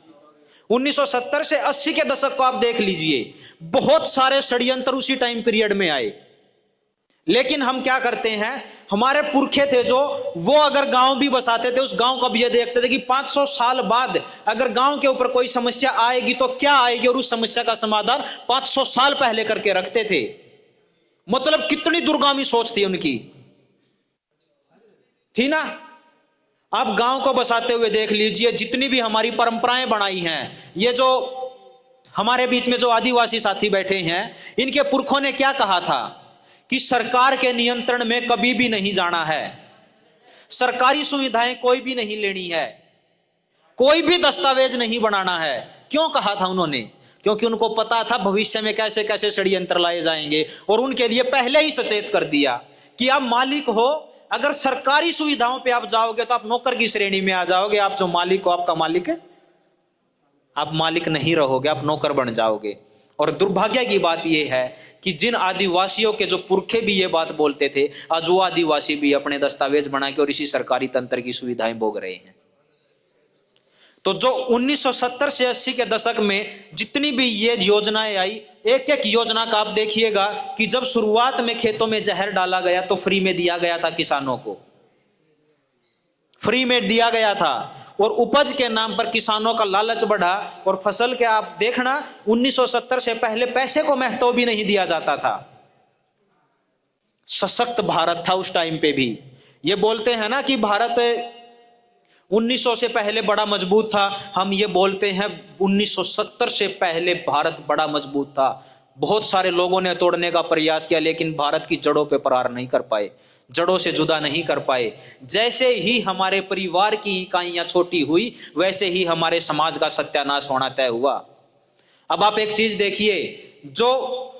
1970 से 80 के दशक को आप देख लीजिए, बहुत सारे षड्यंत्र उसी टाइम पीरियड में आए। लेकिन हम क्या करते हैं, हमारे पुरखे थे जो वो अगर गांव भी बसाते थे, उस गांव का भी ये देखते थे कि 500 साल बाद अगर गांव के ऊपर कोई समस्या आएगी तो क्या आएगी, और उस समस्या का समाधान 500 साल पहले करके रखते थे। मतलब कितनी दूरगामी सोच थी उनकी, थी ना। आप गांव को बसाते हुए देख लीजिए, जितनी भी हमारी परंपराएं बनाई हैं, ये जो हमारे बीच में जो आदिवासी साथी बैठे हैं, इनके पुरखों ने क्या कहा था कि सरकार के नियंत्रण में कभी भी नहीं जाना है, सरकारी सुविधाएं कोई भी नहीं लेनी है, कोई भी दस्तावेज नहीं बनाना है। क्यों कहा था उन्होंने? क्योंकि उनको पता था भविष्य में कैसे कैसे षड्यंत्र लाए जाएंगे, और उनके लिए पहले ही सचेत कर दिया कि आप मालिक हो, अगर सरकारी सुविधाओं पे आप जाओगे तो आप नौकर की श्रेणी में आ जाओगे। आप जो मालिक हो, आपका मालिक है, आप मालिक नहीं रहोगे, आप नौकर बन जाओगे। और दुर्भाग्य की बात यह है कि जिन आदिवासियों के जो पुरखे भी ये बात बोलते थे, आज वो आदिवासी भी अपने दस्तावेज बना के और इसी सरकारी तंत्र की सुविधाएं भोग रहे हैं। तो जो 1970 से 80 के दशक में जितनी भी ये योजनाएं आई, एक एक योजना का आप देखिएगा कि जब शुरुआत में खेतों में जहर डाला गया तो फ्री में दिया गया था किसानों को। फ्री में दिया गया था, और उपज के नाम पर किसानों का लालच बढ़ा, और फसल के आप देखना 1970 से पहले पैसे को महत्व भी नहीं दिया जाता था। सशक्त भारत था उस टाइम पे भी। ये बोलते हैं ना कि भारत 1900 से पहले बड़ा मजबूत था, हम ये बोलते हैं 1970 से पहले भारत बड़ा मजबूत था। बहुत सारे लोगों ने तोड़ने का प्रयास किया, लेकिन भारत की जड़ों पे प्रहार नहीं कर पाए, जड़ों से जुदा नहीं कर पाए। जैसे ही हमारे परिवार की इकाइयां छोटी हुई, वैसे ही हमारे समाज का सत्यानाश होना तय हुआ। अब आप एक चीज देखिए, जो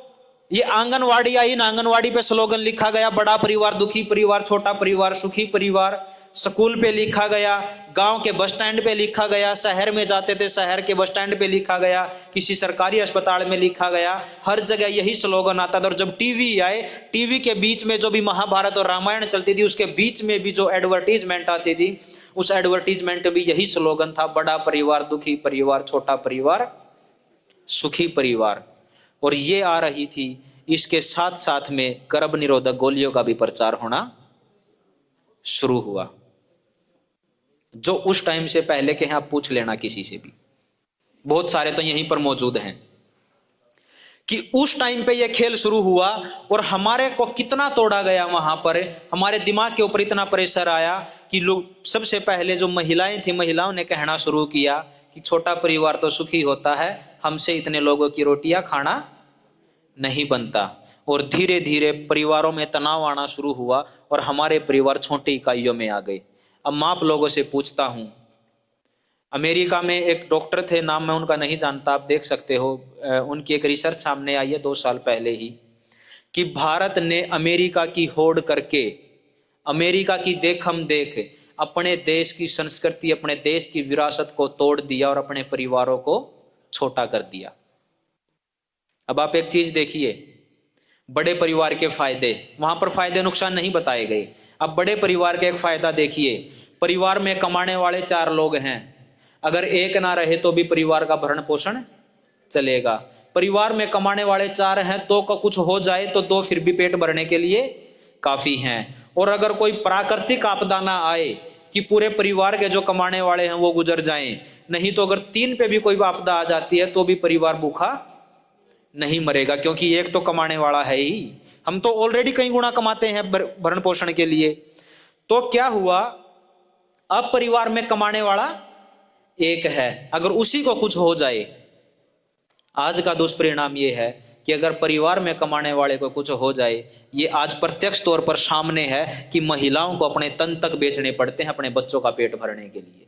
ये आंगनवाड़ी आई, इन आंगनवाड़ी पे स्लोगन लिखा गया, बड़ा परिवार दुखी परिवार, छोटा परिवार सुखी परिवार। स्कूल पे लिखा गया, गांव के बस स्टैंड पे लिखा गया, शहर में जाते थे शहर के बस स्टैंड पे लिखा गया, किसी सरकारी अस्पताल में लिखा गया, हर जगह यही स्लोगन आता था। और जब टीवी आए, टीवी के बीच में जो भी महाभारत और रामायण चलती थी, उसके बीच में भी जो एडवर्टीजमेंट आती थी, उस एडवर्टीजमेंट में भी यही स्लोगन था, बड़ा परिवार दुखी परिवार, छोटा परिवार सुखी परिवार। और ये आ रही थी, इसके साथ साथ में गर्भ निरोधक गोलियों का भी प्रचार होना शुरू हुआ, जो उस टाइम से पहले के हैं। आप पूछ लेना किसी से भी, बहुत सारे तो यहीं पर मौजूद हैं, कि उस टाइम पे ये खेल शुरू हुआ और हमारे को कितना तोड़ा गया। वहां पर हमारे दिमाग के ऊपर इतना प्रेशर आया कि लोग, सबसे पहले जो महिलाएं थी, महिलाओं ने कहना शुरू किया कि छोटा परिवार तो सुखी होता है, हमसे इतने लोगों की रोटियां खाना नहीं बनता। और धीरे धीरे परिवारों में तनाव आना शुरू हुआ और हमारे परिवार छोटी इकाइयों में आ गए। अब मैं आप लोगों से पूछता हूं, अमेरिका में एक डॉक्टर थे, नाम मैं उनका नहीं जानता, आप देख सकते हो, उनकी एक रिसर्च सामने आई है 2 साल पहले ही, कि भारत ने अमेरिका की होड़ करके, अमेरिका की देखम देख अपने देश की संस्कृति, अपने देश की विरासत को तोड़ दिया और अपने परिवारों को छोटा कर दिया। अब आप एक चीज देखिए, बड़े परिवार के फायदे, वहां पर फायदे नुकसान नहीं बताए गए। अब बड़े परिवार का एक फायदा देखिए, परिवार में कमाने वाले 4 लोग हैं, अगर एक ना रहे तो भी परिवार का भरण पोषण चलेगा। परिवार में कमाने वाले 4 हैं, 2 का कुछ हो जाए तो 2 फिर भी पेट भरने के लिए काफी हैं। और अगर कोई प्राकृतिक आपदा ना आए कि पूरे परिवार के जो कमाने वाले हैं वो गुजर जाएं, नहीं तो अगर 3 पे भी कोई आपदा आ जाती है तो भी परिवार भूखा नहीं मरेगा, क्योंकि एक तो कमाने वाला है ही। हम तो ऑलरेडी कई गुना कमाते हैं भरण पोषण के लिए। तो क्या हुआ, अब परिवार में कमाने वाला एक है, अगर उसी को कुछ हो जाए, आज का दुष्परिणाम ये है कि अगर परिवार में कमाने वाले को कुछ हो जाए, ये आज प्रत्यक्ष तौर पर सामने है कि महिलाओं को अपने तन तक बेचने पड़ते हैं अपने बच्चों का पेट भरने के लिए।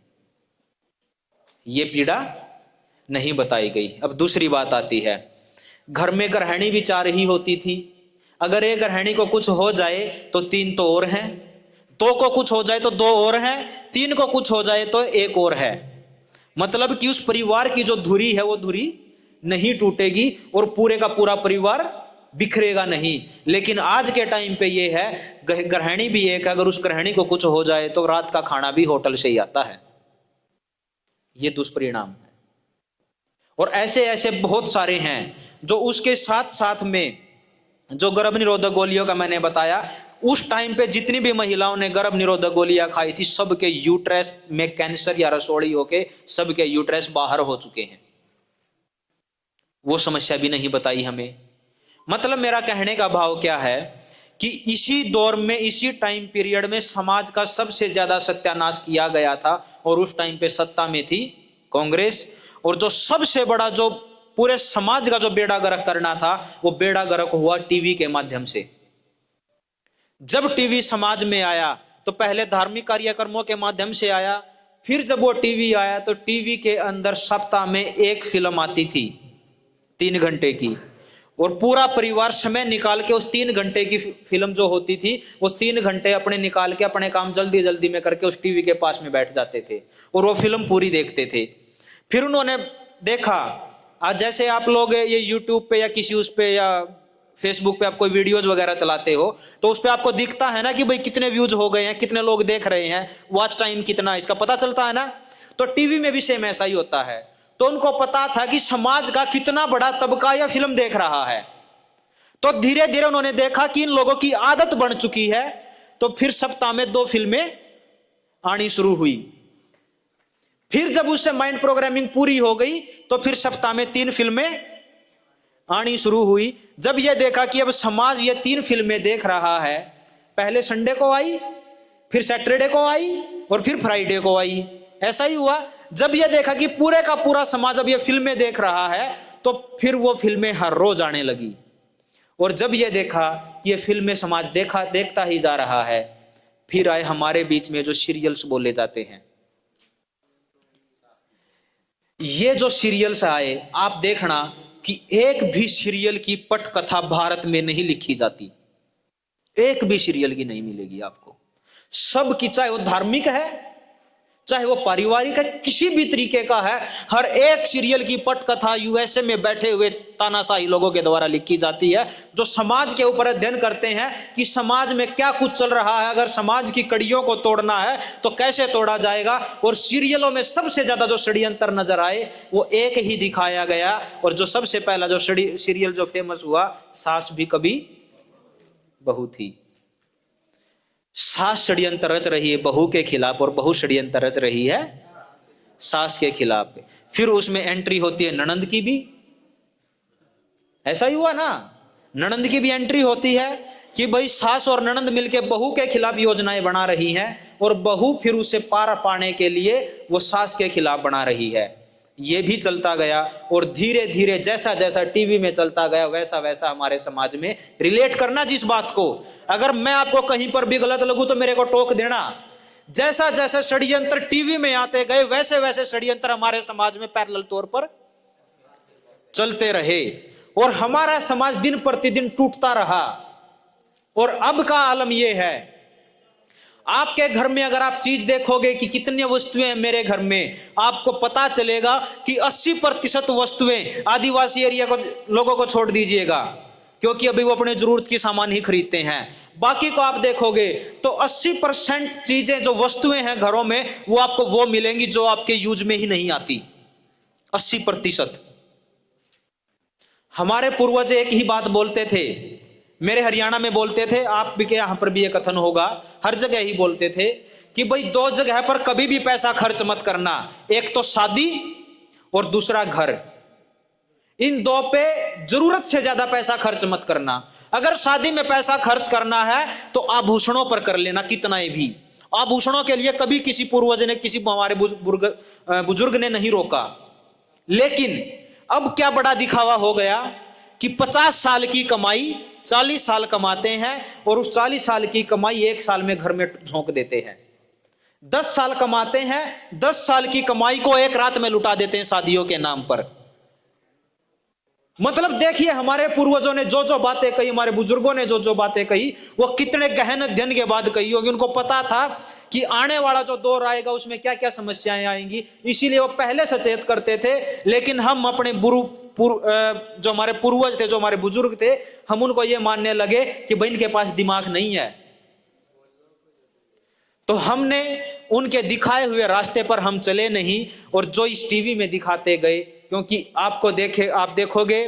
ये पीड़ा नहीं बताई गई। अब दूसरी बात आती है, घर में गृहिणी भी 4 ही होती थी, अगर एक गृहिणी को कुछ हो जाए तो 3 तो और हैं, 2 को कुछ हो जाए तो 2 और हैं, 3 को कुछ हो जाए तो 1 और है। मतलब कि उस परिवार की जो धुरी है वो धुरी नहीं टूटेगी और पूरे का पूरा परिवार बिखरेगा नहीं। लेकिन आज के टाइम पे ये है, गृहिणी भी एक है, अगर उस गृहिणी को कुछ हो जाए तो रात का खाना भी होटल से ही आता है। ये दुष्परिणाम है। और ऐसे ऐसे बहुत सारे हैं जो उसके साथ साथ में, जो गर्भ निरोधक गोलियों का मैंने बताया, उस टाइम पे जितनी भी महिलाओं ने गर्भ निरोधक गोलियां खाई थी, सबके यूट्रस में कैंसर या रसोड़ी होके सबके यूट्रस बाहर हो चुके हैं। वो समस्या भी नहीं बताई हमें। मतलब मेरा कहने का भाव क्या है कि इसी दौर में, इसी टाइम पीरियड में समाज का सबसे ज्यादा सत्यानाश किया गया था और उस टाइम पे सत्ता में थी कांग्रेस। और जो सबसे बड़ा, जो पूरे समाज का जो बेड़ा गर्क करना था, वो बेड़ा गर्क हुआ टीवी के माध्यम से। जब टीवी समाज में आया तो पहले धार्मिक कार्यक्रमों के माध्यम से आया, फिर जब वो टीवी आया तो टीवी के अंदर सप्ताह में 1 फिल्म आती थी 3 घंटे की, और पूरा परिवार समय निकाल के उस 3 घंटे की फिल्म जो होती थी, वो 3 घंटे अपने निकाल के अपने काम जल्दी जल्दी में करके उस टीवी के पास में बैठ जाते थे और वो फिल्म पूरी देखते थे। फिर उन्होंने देखा, आज जैसे आप लोग ये यूट्यूब पे या किसी उस पे या फेसबुक पे आप कोई वीडियोज वगैरह चलाते हो तो उस पे आपको दिखता है ना कि भाई कितने व्यूज हो गए हैं, कितने लोग देख रहे हैं, वॉच टाइम कितना, इसका पता चलता है ना। तो टीवी में भी सेम ऐसा ही होता है। तो उनको पता था कि समाज का कितना बड़ा तबका यह फिल्म देख रहा है। तो धीरे धीरे उन्होंने देखा कि इन लोगों की आदत बन चुकी है, तो फिर सप्ताह में 2 फिल्में आनी शुरू हुई। फिर जब उससे माइंड प्रोग्रामिंग पूरी हो गई तो फिर सप्ताह में 3 फिल्में आनी शुरू हुई। जब यह देखा कि अब समाज ये 3 फिल्में देख रहा है, पहले संडे को आई, फिर सैटरडे को आई और फिर फ्राइडे को आई, ऐसा ही हुआ। जब यह देखा कि पूरे का पूरा समाज अब ये फिल्में देख रहा है तो फिर वो फिल्में हर रोज आने लगी। और जब यह देखा कि ये फिल्में समाज देखता ही जा रहा है, फिर आए हमारे बीच में जो सीरियल्स बोले जाते हैं। ये जो सीरियल्स आए, आप देखना कि एक भी सीरियल की पटकथा भारत में नहीं लिखी जाती, एक भी सीरियल की नहीं मिलेगी आपको। सब की, चाहे वो धार्मिक है, चाहे वो पारिवारिक है, किसी भी तरीके का है, हर एक सीरियल की पटकथा यूएसए में बैठे हुए तानाशाही लोगों के द्वारा लिखी जाती है, जो समाज के ऊपर अध्ययन करते हैं कि समाज में क्या कुछ चल रहा है, अगर समाज की कड़ियों को तोड़ना है तो कैसे तोड़ा जाएगा। और सीरियलों में सबसे ज्यादा जो षड्यंत्र नजर आए वो एक ही दिखाया गया। और जो सबसे पहला जो सीरियल जो फेमस हुआ, सास भी कभी बहू थी। सास षड्यंत्र रच रही है बहू के खिलाफ और बहू षड्यंत्र रच रही है सास के खिलाफ। फिर उसमें एंट्री होती है ननंद की भी, ऐसा ही हुआ ना, ननंद की भी एंट्री होती है कि भाई सास और ननंद मिलकर बहू के खिलाफ योजनाएं बना रही हैं और बहू फिर उसे पार पाने के लिए वो सास के खिलाफ बना रही है। ये भी चलता गया और धीरे धीरे जैसा जैसा टीवी में चलता गया वैसा वैसा हमारे समाज में रिलेट करना जिस बात को, अगर मैं आपको कहीं पर भी गलत लगूं तो मेरे को टोक देना। जैसा जैसा षड्यंत्र टीवी में आते गए वैसे वैसे षड्यंत्र हमारे समाज में पैरेलल तौर पर चलते रहे और हमारा समाज दिन प्रतिदिन टूटता रहा। और अब का आलम यह है, आपके घर में अगर आप चीज देखोगे कि कितनी वस्तुएं हैं मेरे घर में, आपको पता चलेगा कि 80% वस्तुएं आदिवासी एरिया को लोगों को छोड़ दीजिएगा, क्योंकि अभी वो अपने जरूरत की सामान ही खरीदते हैं। बाकी को आप देखोगे तो 80% चीजें जो वस्तुएं हैं घरों में वो आपको वो मिलेंगी जो आपके यूज में ही नहीं आती। 80%। हमारे पूर्वज एक ही बात बोलते थे, मेरे हरियाणा में बोलते थे, आप भी के यहां पर भी ये कथन होगा, हर जगह ही बोलते थे कि भाई 2 जगह पर कभी भी पैसा खर्च मत करना, एक तो शादी और दूसरा घर। इन 2 पे जरूरत से ज्यादा पैसा खर्च मत करना। अगर शादी में पैसा खर्च करना है तो आभूषणों पर कर लेना, कितना ही भी। आभूषणों के लिए कभी किसी पूर्वज ने, किसी हमारे बुजुर्ग ने नहीं रोका। लेकिन अब क्या बड़ा दिखावा हो गया कि 50 साल की कमाई 40 साल कमाते हैं और उस 40 साल की कमाई 1 साल में घर में झोंक देते हैं। 10 साल कमाते हैं, 10 साल की कमाई को 1 रात में लुटा देते हैं शादियों के नाम पर। मतलब देखिए हमारे पूर्वजों ने जो जो बातें कही, हमारे बुजुर्गों ने जो जो बातें कही, वो कितने गहन अध्ययन के बाद कही होगी। उनको पता था कि आने वाला जो दौर आएगा उसमें क्या क्या समस्याएं आएंगी, इसीलिए वो पहले सचेत करते थे। लेकिन हम अपने जो हमारे पूर्वज थे, जो हमारे बुजुर्ग थे, हम उनको ये मानने लगे कि भाई इनके पास दिमाग नहीं है। तो हमने उनके दिखाए हुए रास्ते पर हम चले नहीं और जो इस टीवी में दिखाते गए, क्योंकि आप देखोगे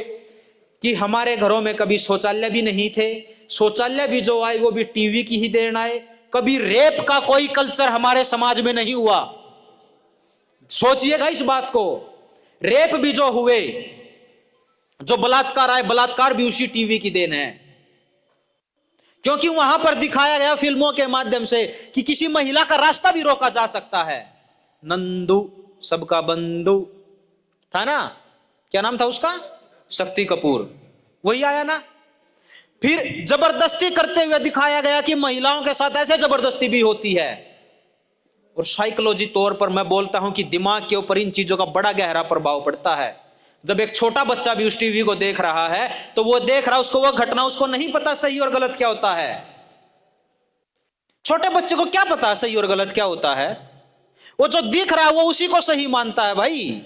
कि हमारे घरों में कभी शौचालय भी नहीं थे, शौचालय भी जो आए वो भी टीवी की ही देन आए। कभी रेप का कोई कल्चर हमारे समाज में नहीं हुआ, सोचिएगा इस बात को। रेप भी जो हुए, जो बलात्कार आए, बलात्कार भी उसी टीवी की देन है, क्योंकि वहां पर दिखाया गया फिल्मों के माध्यम से कि किसी महिला का रास्ता भी रोका जा सकता है। नंदू सबका बंधु था ना, क्या नाम था उसका, शक्ति कपूर, वही आया ना। फिर जबरदस्ती करते हुए दिखाया गया कि महिलाओं के साथ ऐसे जबरदस्ती भी होती है। और साइकोलॉजी तौर पर मैं बोलता हूं कि दिमाग के ऊपर इन चीजों का बड़ा गहरा प्रभाव पड़ता है। जब एक छोटा बच्चा भी उस टीवी को देख रहा है तो वो देख रहा है, उसको वो घटना, उसको नहीं पता सही और गलत क्या होता है। छोटे बच्चे को क्या पता सही और गलत क्या होता है? वो जो दिख रहा है वो उसी को सही मानता है। भाई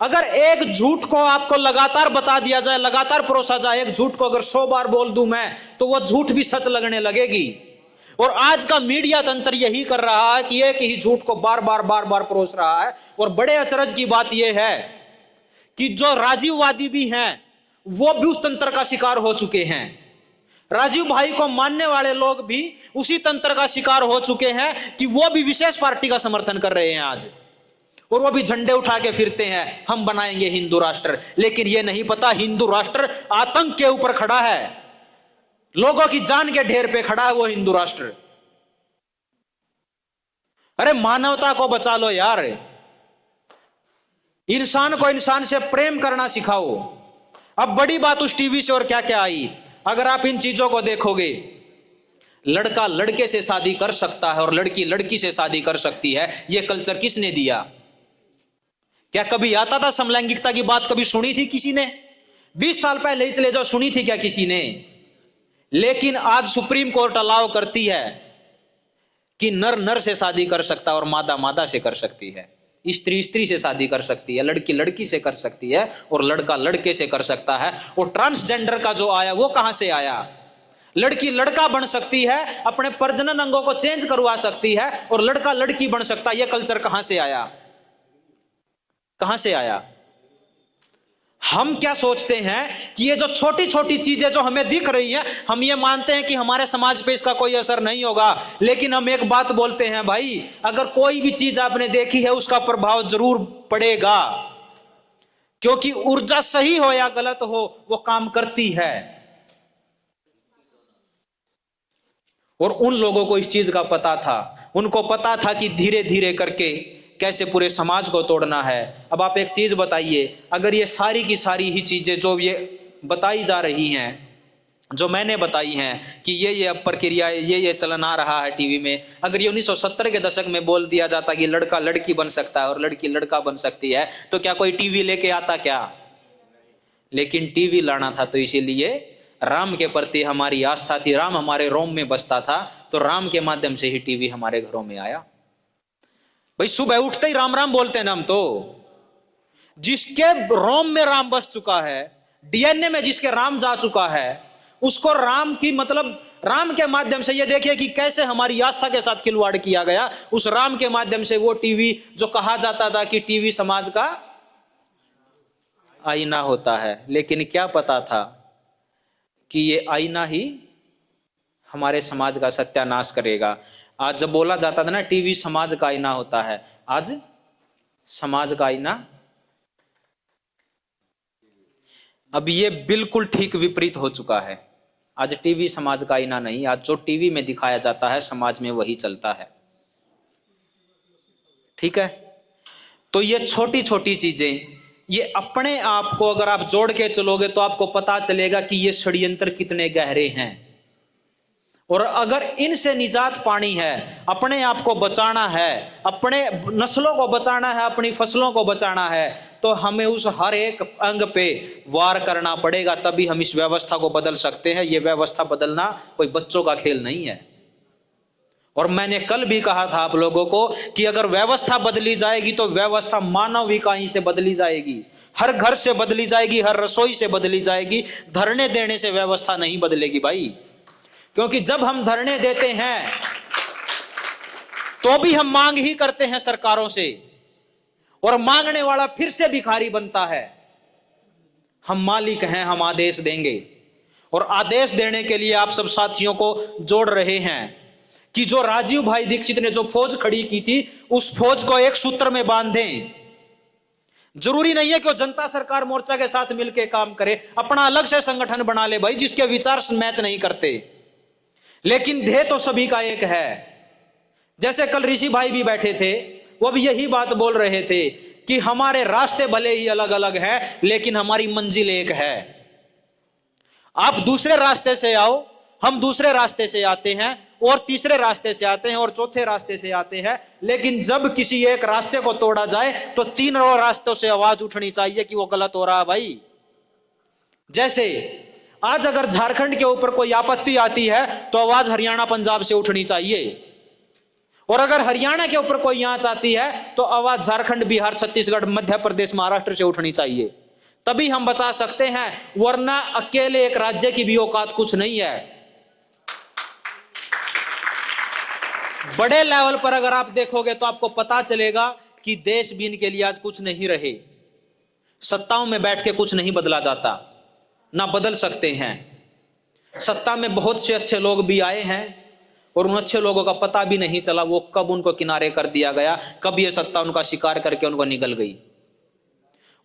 अगर एक झूठ को आपको लगातार बता दिया जाए, लगातार परोसा जाए, एक झूठ को अगर 100 बार बोल दूं मैं तो वो झूठ भी सच लगने लगेगी। और आज का मीडिया तंत्र यही कर रहा है कि एक ही झूठ को बार बार परोस रहा है। और बड़े अचरज की बात यह है कि जो राजीववादी भी हैं वो भी उस तंत्र का शिकार हो चुके हैं। राजीव भाई को मानने वाले लोग भी उसी तंत्र का शिकार हो चुके हैं कि वो भी विशेष पार्टी का समर्थन कर रहे हैं आज, और वो भी झंडे उठा के फिरते हैं, हम बनाएंगे हिंदू राष्ट्र। लेकिन ये नहीं पता हिंदू राष्ट्र आतंक के ऊपर खड़ा है, लोगों की जान के ढेर पे खड़ा है वो हिंदू राष्ट्र। अरे मानवता को बचा लो यार, इंसान को इंसान से प्रेम करना सिखाओ। अब बड़ी बात उस टीवी से और क्या क्या आई। अगर आप इन चीजों को देखोगे, लड़का लड़के से शादी कर सकता है और लड़की लड़की से शादी कर सकती है, यह कल्चर किसने दिया? क्या कभी आता था समलैंगिकता की बात? कभी सुनी थी किसी ने? 20 साल पहले ही चले जाओ, सुनी थी क्या किसी ने? लेकिन आज सुप्रीम कोर्ट अलाउ करती है कि नर नर से शादी कर सकता है और मादा मादा से कर सकती है, स्त्री स्त्री से शादी कर सकती है, लड़की लड़की से कर सकती है और लड़का लड़के से कर सकता है। और ट्रांसजेंडर का जो आया वो कहां से आया? लड़की लड़का बन सकती है, अपने प्रजनन अंगों को चेंज करवा सकती है, और लड़का लड़की बन सकता है। यह कल्चर कहां से आया? कहां से आया? हम क्या सोचते हैं कि ये जो छोटी छोटी चीजें जो हमें दिख रही हैं, हम ये मानते हैं कि हमारे समाज पे इसका कोई असर नहीं होगा। लेकिन हम एक बात बोलते हैं भाई, अगर कोई भी चीज आपने देखी है उसका प्रभाव जरूर पड़ेगा, क्योंकि ऊर्जा सही हो या गलत हो वो काम करती है। और उन लोगों को इस चीज का पता था, उनको पता था कि धीरे धीरे करके कैसे पूरे समाज को तोड़ना है। अब आप एक चीज बताइए, अगर ये सारी की सारी ही चीजें जो ये बताई जा रही हैं, जो मैंने बताई हैं कि ये प्रक्रिया, ये चलन आ रहा है टीवी में, अगर ये 1970 के दशक में बोल दिया जाता कि लड़का लड़की बन सकता है और लड़की लड़का बन सकती है, तो क्या कोई टीवी लेके आता क्या? लेकिन टीवी लाना था तो इसीलिए राम के प्रति हमारी आस्था थी, राम हमारे रोम में बसता था, तो राम के माध्यम से ही टीवी हमारे घरों में आया। भाई सुबह उठते ही राम राम बोलते हैं ना हम तो। जिसके रोम में राम बस चुका है, डीएनए में जिसके राम जा चुका है, उसको राम की मतलब राम के माध्यम से, ये देखिए कि कैसे हमारी आस्था के साथ खिलवाड़ किया गया। उस राम के माध्यम से वो टीवी जो कहा जाता था कि टीवी समाज का आईना होता है, लेकिन क्या पता था कि ये आईना ही हमारे समाज का सत्यानाश करेगा। आज जब बोला जाता था ना टीवी समाज का आईना होता है, आज समाज का आईना, अब ये बिल्कुल ठीक विपरीत हो चुका है। आज टीवी समाज का आईना नहीं, आज जो टीवी में दिखाया जाता है समाज में वही चलता है। ठीक है, तो ये छोटी छोटी चीजें, ये अपने आप को अगर आप जोड़ के चलोगे तो आपको पता चलेगा कि ये षड्यंत्र कितने गहरे हैं। और अगर इनसे निजात पानी है, अपने आप को बचाना है, अपने नस्लों को बचाना है, अपनी फसलों को बचाना है, तो हमें उस हर एक अंग पे वार करना पड़ेगा, तभी हम इस व्यवस्था को बदल सकते हैं। ये व्यवस्था बदलना कोई बच्चों का खेल नहीं है। और मैंने कल भी कहा था आप लोगों को कि अगर व्यवस्था बदली जाएगी तो व्यवस्था मानव इकाई से बदली जाएगी, हर घर से बदली जाएगी, हर रसोई से बदली जाएगी। धरने देने से व्यवस्था नहीं बदलेगी भाई, क्योंकि जब हम धरने देते हैं तो भी हम मांग ही करते हैं सरकारों से, और मांगने वाला फिर से भिखारी बनता है। हम मालिक हैं, हम आदेश देंगे, और आदेश देने के लिए आप सब साथियों को जोड़ रहे हैं कि जो राजीव भाई दीक्षित ने जो फौज खड़ी की थी, उस फौज को एक सूत्र में बांधें। जरूरी नहीं है कि वो जनता सरकार मोर्चा के साथ मिलकर काम करे, अपना अलग से संगठन बना ले भाई, जिसके विचार मैच नहीं करते, लेकिन ध्येय तो सभी का एक है। जैसे कल ऋषि भाई भी बैठे थे, वो भी यही बात बोल रहे थे कि हमारे रास्ते भले ही अलग अलग हैं, लेकिन हमारी मंजिल एक है। आप दूसरे रास्ते से आओ, हम दूसरे रास्ते से आते हैं, और तीसरे रास्ते से आते हैं, और चौथे रास्ते से आते हैं, लेकिन जब किसी एक रास्ते को तोड़ा जाए तो तीनों रास्तों से आवाज उठनी चाहिए कि वो गलत हो रहा है भाई। जैसे आज अगर झारखंड के ऊपर कोई आपत्ति आती है तो आवाज हरियाणा पंजाब से उठनी चाहिए, और अगर हरियाणा के ऊपर कोई आंच आती है तो आवाज झारखंड, बिहार, छत्तीसगढ़, मध्य प्रदेश, महाराष्ट्र से उठनी चाहिए। तभी हम बचा सकते हैं, वरना अकेले एक राज्य की भी औकात कुछ नहीं है। बड़े लेवल पर अगर आप देखोगे तो आपको पता चलेगा कि देश भी इनके लिए आज कुछ नहीं रहे। सत्ताओं में बैठ के कुछ नहीं बदला जाता, ना बदल सकते हैं। सत्ता में बहुत से अच्छे लोग भी आए हैं और उन अच्छे लोगों का पता भी नहीं चला वो कब उनको किनारे कर दिया गया, कब ये सत्ता उनका शिकार करके उनको निगल गई।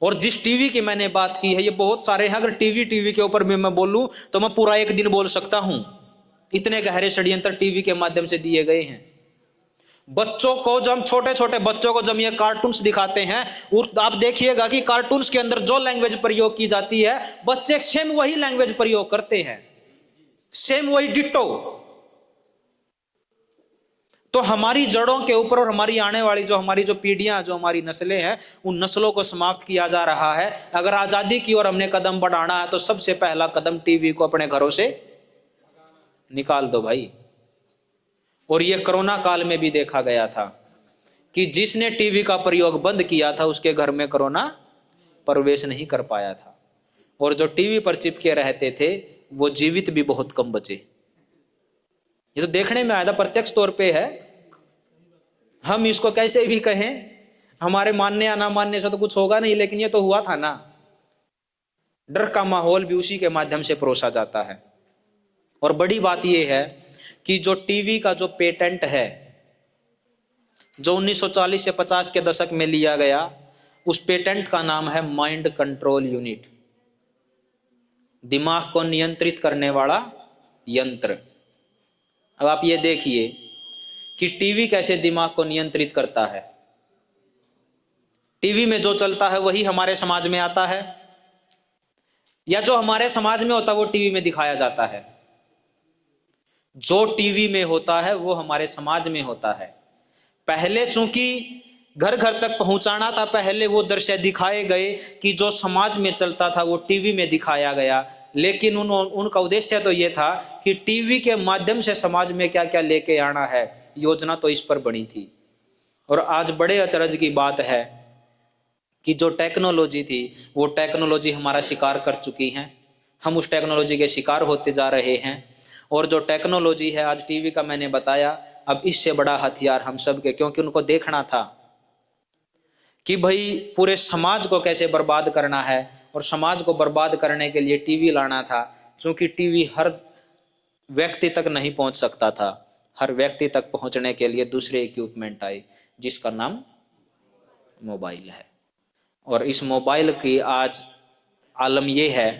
और जिस टीवी की मैंने बात की है, ये बहुत सारे हैं, अगर टीवी के ऊपर भी मैं बोलूं तो मैं पूरा एक दिन बोल सकता हूं। इतने गहरे षड्यंत्र टीवी के माध्यम से दिए गए हैं। बच्चों को जब छोटे छोटे बच्चों को जब ये कार्टून्स दिखाते हैं, और आप देखिएगा कि कार्टून्स के अंदर जो लैंग्वेज प्रयोग की जाती है बच्चे सेम वही लैंग्वेज प्रयोग करते हैं, सेम वही डिट्टो। तो हमारी जड़ों के ऊपर और हमारी आने वाली हमारी पीढ़ियां, जो हमारी नस्लें हैं, उन नस्लों को समाप्त किया जा रहा है। अगर आजादी की ओर हमने कदम बढ़ाना है तो सबसे पहला कदम टीवी को अपने घरों से निकाल दो भाई। और ये कोरोना काल में भी देखा गया था कि जिसने टीवी का प्रयोग बंद किया था उसके घर में कोरोना प्रवेश नहीं कर पाया था, और जो टीवी पर चिपके रहते थे वो जीवित भी बहुत कम बचे। ये तो देखने में आया था, प्रत्यक्ष तौर पे है। हम इसको कैसे भी कहें, हमारे मानने या ना मानने से तो कुछ होगा नहीं, लेकिन ये तो हुआ था ना। डर का माहौल भी उसी के माध्यम से परोसा जाता है। और बड़ी बात यह है कि जो टीवी का जो पेटेंट है, जो 1940 से 50 के दशक में लिया गया, उस पेटेंट का नाम है माइंड कंट्रोल यूनिट, दिमाग को नियंत्रित करने वाला यंत्र। अब आप ये देखिए कि टीवी कैसे दिमाग को नियंत्रित करता है। टीवी में जो चलता है वही हमारे समाज में आता है, या जो हमारे समाज में होता है वो टीवी में दिखाया जाता है। जो टीवी में होता है वो हमारे समाज में होता है। पहले चूंकि घर घर तक पहुंचाना था, पहले वो दृश्य दिखाए गए कि जो समाज में चलता था वो टीवी में दिखाया गया। लेकिन उनका उद्देश्य तो ये था कि टीवी के माध्यम से समाज में क्या क्या लेके आना है, योजना तो इस पर बनी थी। और आज बड़े अचरज की बात है कि जो टेक्नोलॉजी थी वो टेक्नोलॉजी हमारा शिकार कर चुकी है। हम उस टेक्नोलॉजी के शिकार होते जा रहे हैं। और जो टेक्नोलॉजी है आज टीवी का मैंने बताया, अब इससे बड़ा हथियार हम सब के, क्योंकि उनको देखना था कि भाई पूरे समाज को कैसे बर्बाद करना है, और समाज को बर्बाद करने के लिए टीवी लाना था। क्योंकि टीवी हर व्यक्ति तक नहीं पहुंच सकता था, हर व्यक्ति तक पहुंचने के लिए दूसरे इक्विपमेंट आए जिसका नाम मोबाइल है। और इस मोबाइल की आज आलम यह है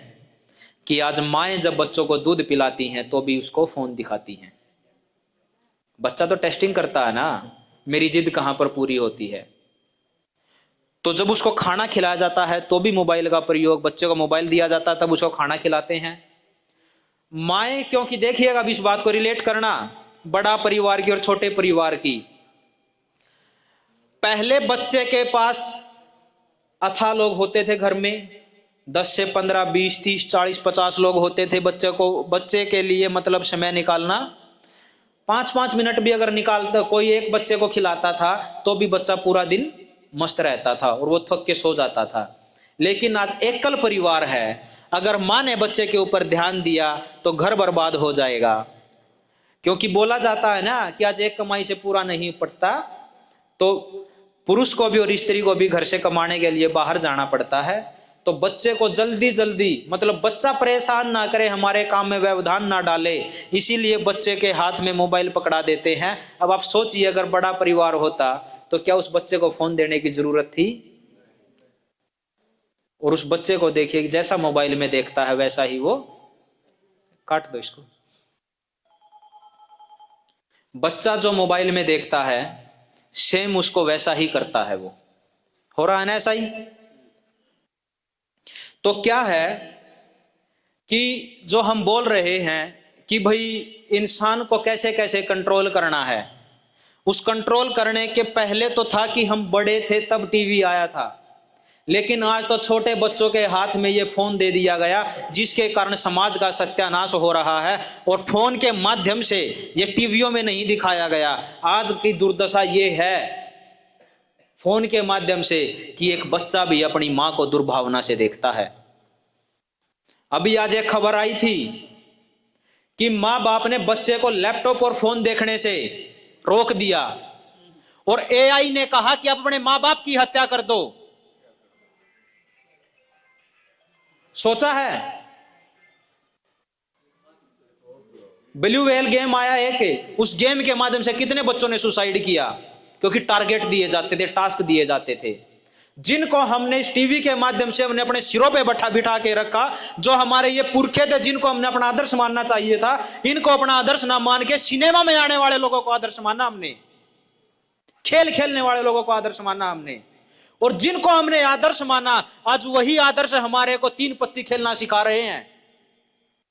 कि आज माएँ जब बच्चों को दूध पिलाती हैं तो भी उसको फोन दिखाती हैं। बच्चा तो टेस्टिंग करता है ना, मेरी जिद कहां पर पूरी होती है। तो जब उसको खाना खिलाया जाता है तो भी मोबाइल का प्रयोग, बच्चे को मोबाइल दिया जाता है तब उसको खाना खिलाते हैं माएँ। क्योंकि देखिएगा, अब इस बात को रिलेट करना बड़ा परिवार की और छोटे परिवार की। पहले बच्चे के पास अथाह लोग होते थे घर में, 10 से 15, 20, 30, 40, 50 लोग होते थे। बच्चे के लिए मतलब समय निकालना, 5-5 मिनट भी अगर निकालता, कोई एक बच्चे को खिलाता था तो भी बच्चा पूरा दिन मस्त रहता था और वो थक के सो जाता था। लेकिन आज एकल परिवार है, अगर माँ ने बच्चे के ऊपर ध्यान दिया तो घर बर्बाद हो जाएगा। क्योंकि बोला जाता है ना कि आज एक कमाई से पूरा नहीं पड़ता, तो पुरुष को भी और स्त्री को भी घर से कमाने के लिए बाहर जाना पड़ता है। तो बच्चे को जल्दी जल्दी, मतलब बच्चा परेशान ना करे, हमारे काम में व्यवधान ना डाले, इसीलिए बच्चे के हाथ में मोबाइल पकड़ा देते हैं। अब आप सोचिए, अगर बड़ा परिवार होता तो क्या उस बच्चे को फोन देने की जरूरत थी? और उस बच्चे को देखिए कि जैसा मोबाइल में देखता है वैसा ही वो, काट दो इसको। बच्चा जो मोबाइल में देखता है सेम उसको वैसा ही करता है। वो हो रहा है ना ऐसा ही। तो क्या है कि जो हम बोल रहे हैं कि भाई इंसान को कैसे कैसे कंट्रोल करना है, उस कंट्रोल करने के पहले तो था कि हम बड़े थे तब टीवी आया था। लेकिन आज तो छोटे बच्चों के हाथ में ये फोन दे दिया गया, जिसके कारण समाज का सत्यानाश हो रहा है। और फोन के माध्यम से, ये टीवियों में नहीं दिखाया गया, आज की दुर्दशा ये है फोन के माध्यम से कि एक बच्चा भी अपनी मां को दुर्भावना से देखता है। अभी आज एक खबर आई थी कि मां बाप ने बच्चे को लैपटॉप और फोन देखने से रोक दिया और एआई ने कहा कि आप अपने मां बाप की हत्या कर दो। सोचा है? ब्लू व्हेल गेम आया है कि उस गेम के माध्यम से कितने बच्चों ने सुसाइड किया, क्योंकि टारगेट दिए जाते थे, टास्क दिए जाते थे, जिनको हमने इस टीवी के माध्यम से हमने अपने सिरों पे बिठा के रखा। जो हमारे ये पुरखे थे जिनको हमने अपना आदर्श मानना चाहिए था, इनको अपना आदर्श ना मान के सिनेमा में आने वाले लोगों को आदर्श माना हमने, खेल खेलने वाले लोगों को आदर्श माना हमने। और जिनको हमने आदर्श माना, आज वही आदर्श हमारे को 3 पत्ती खेलना सिखा रहे हैं,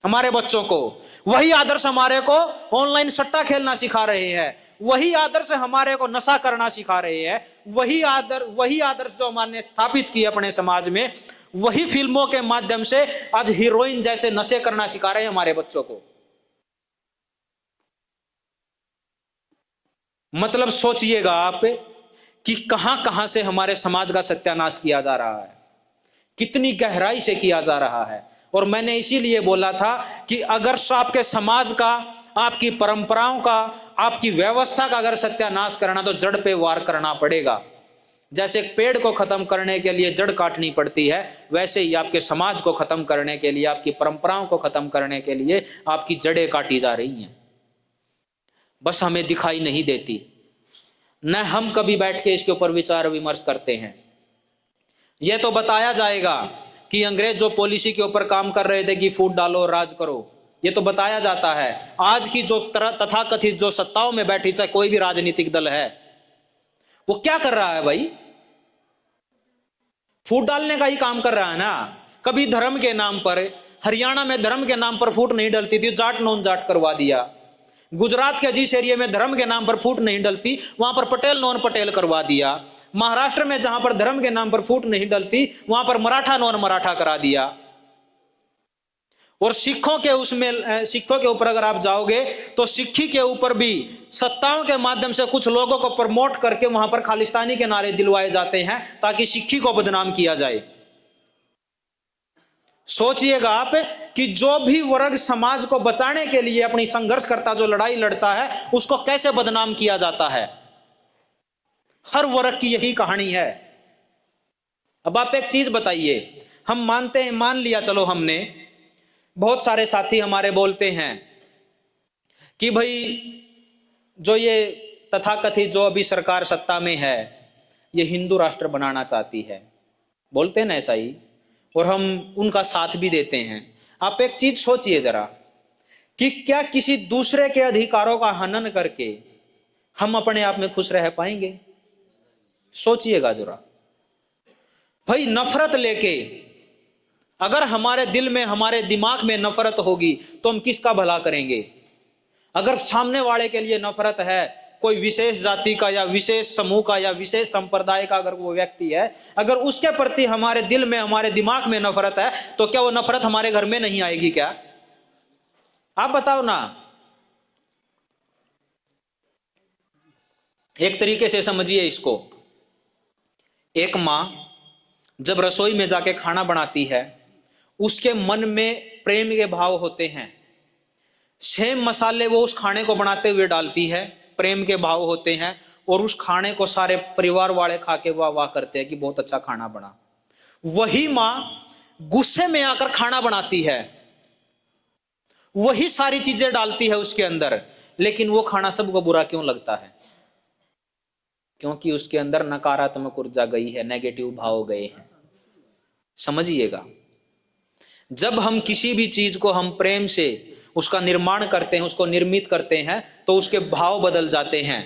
हमारे बच्चों को। वही आदर्श हमारे को ऑनलाइन सट्टा खेलना सिखा रहे हैं, वही आदर्श हमारे को नशा करना सिखा रहे हैं, वही आदर्श जो हमारे स्थापित किए अपने समाज में, वही फिल्मों के माध्यम से आज हीरोइन जैसे नशे करना सिखा रहे हैं हमारे बच्चों को। मतलब सोचिएगा आप कि कहां कहां से हमारे समाज का सत्यानाश किया जा रहा है, कितनी गहराई से किया जा रहा है। और मैंने इसीलिए बोला था कि अगर आपके समाज का, आपकी परंपराओं का, आपकी व्यवस्था का अगर सत्यानाश करना, तो जड़ पे वार करना पड़ेगा। जैसे एक पेड़ को खत्म करने के लिए जड़ काटनी पड़ती है, वैसे ही आपके समाज को खत्म करने के लिए, आपकी परंपराओं को खत्म करने के लिए आपकी जड़ें काटी जा रही हैं। बस हमें दिखाई नहीं देती, न हम कभी बैठ के इसके ऊपर विचार विमर्श करते हैं। यह तो बताया जाएगा कि अंग्रेज जो पॉलिसी के ऊपर काम कर रहे थे कि फूट डालो राज करो, ये तो बताया जाता है। आज की जो तथाकथित जो सत्ताओं में बैठी, चाहे कोई भी राजनीतिक दल है, वो क्या कर रहा है भाई? फूट डालने का ही काम कर रहा है ना। कभी धर्म के नाम पर, हरियाणा में धर्म के नाम पर फूट नहीं डलती थी, जाट नॉन जाट करवा दिया। गुजरात के जिस एरिया में धर्म के नाम पर फूट नहीं डलती, वहां पर पटेल नॉन पटेल करवा दिया। महाराष्ट्र में जहां पर धर्म के नाम पर फूट नहीं डलती, वहां पर मराठा नॉन मराठा करा दिया। और सिखों के ऊपर अगर आप जाओगे तो सिक्खी के ऊपर भी सत्ताओं के माध्यम से कुछ लोगों को प्रमोट करके वहां पर खालिस्तानी के नारे दिलवाए जाते हैं ताकि सिक्खी को बदनाम किया जाए। सोचिएगा आप कि जो भी वर्ग समाज को बचाने के लिए अपनी संघर्ष करता, जो लड़ाई लड़ता है, उसको कैसे बदनाम किया जाता है। हर वर्ग की यही कहानी है। अब आप एक चीज बताइए, हम मानते हैं, मान लिया चलो हमने, बहुत सारे साथी हमारे बोलते हैं कि भाई जो ये तथाकथित जो अभी सरकार सत्ता में है, ये हिंदू राष्ट्र बनाना चाहती है, बोलते हैं ना ऐसा ही, और हम उनका साथ भी देते हैं। आप एक चीज सोचिए जरा कि क्या किसी दूसरे के अधिकारों का हनन करके हम अपने आप में खुश रह पाएंगे? सोचिएगा जरा भाई। नफरत लेके अगर हमारे दिल में, हमारे दिमाग में नफरत होगी तो हम किसका भला करेंगे? अगर सामने वाले के लिए नफरत है, कोई विशेष जाति का या विशेष समूह का या विशेष संप्रदाय का अगर वो व्यक्ति है, अगर उसके प्रति हमारे दिल में, हमारे दिमाग में नफरत है, तो क्या वो नफरत हमारे घर में नहीं आएगी क्या? आप बताओ ना। एक तरीके से समझिए इसको, एक मां जब रसोई में जाके खाना बनाती है, उसके मन में प्रेम के भाव होते हैं। सेम मसाले वो उस खाने को बनाते हुए डालती है, प्रेम के भाव होते हैं, और उस खाने को सारे परिवार वाले खा के वाह वाह करते हैं कि बहुत अच्छा खाना बना। वही मां गुस्से में आकर खाना बनाती है, वही सारी चीजें डालती है उसके अंदर, लेकिन वो खाना सबको बुरा क्यों लगता है? क्योंकि उसके अंदर नकारात्मक ऊर्जा गई है, नेगेटिव भाव गए हैं। समझिएगा, जब हम किसी भी चीज को हम प्रेम से उसका निर्माण करते हैं, उसको निर्मित करते हैं, तो उसके भाव बदल जाते हैं।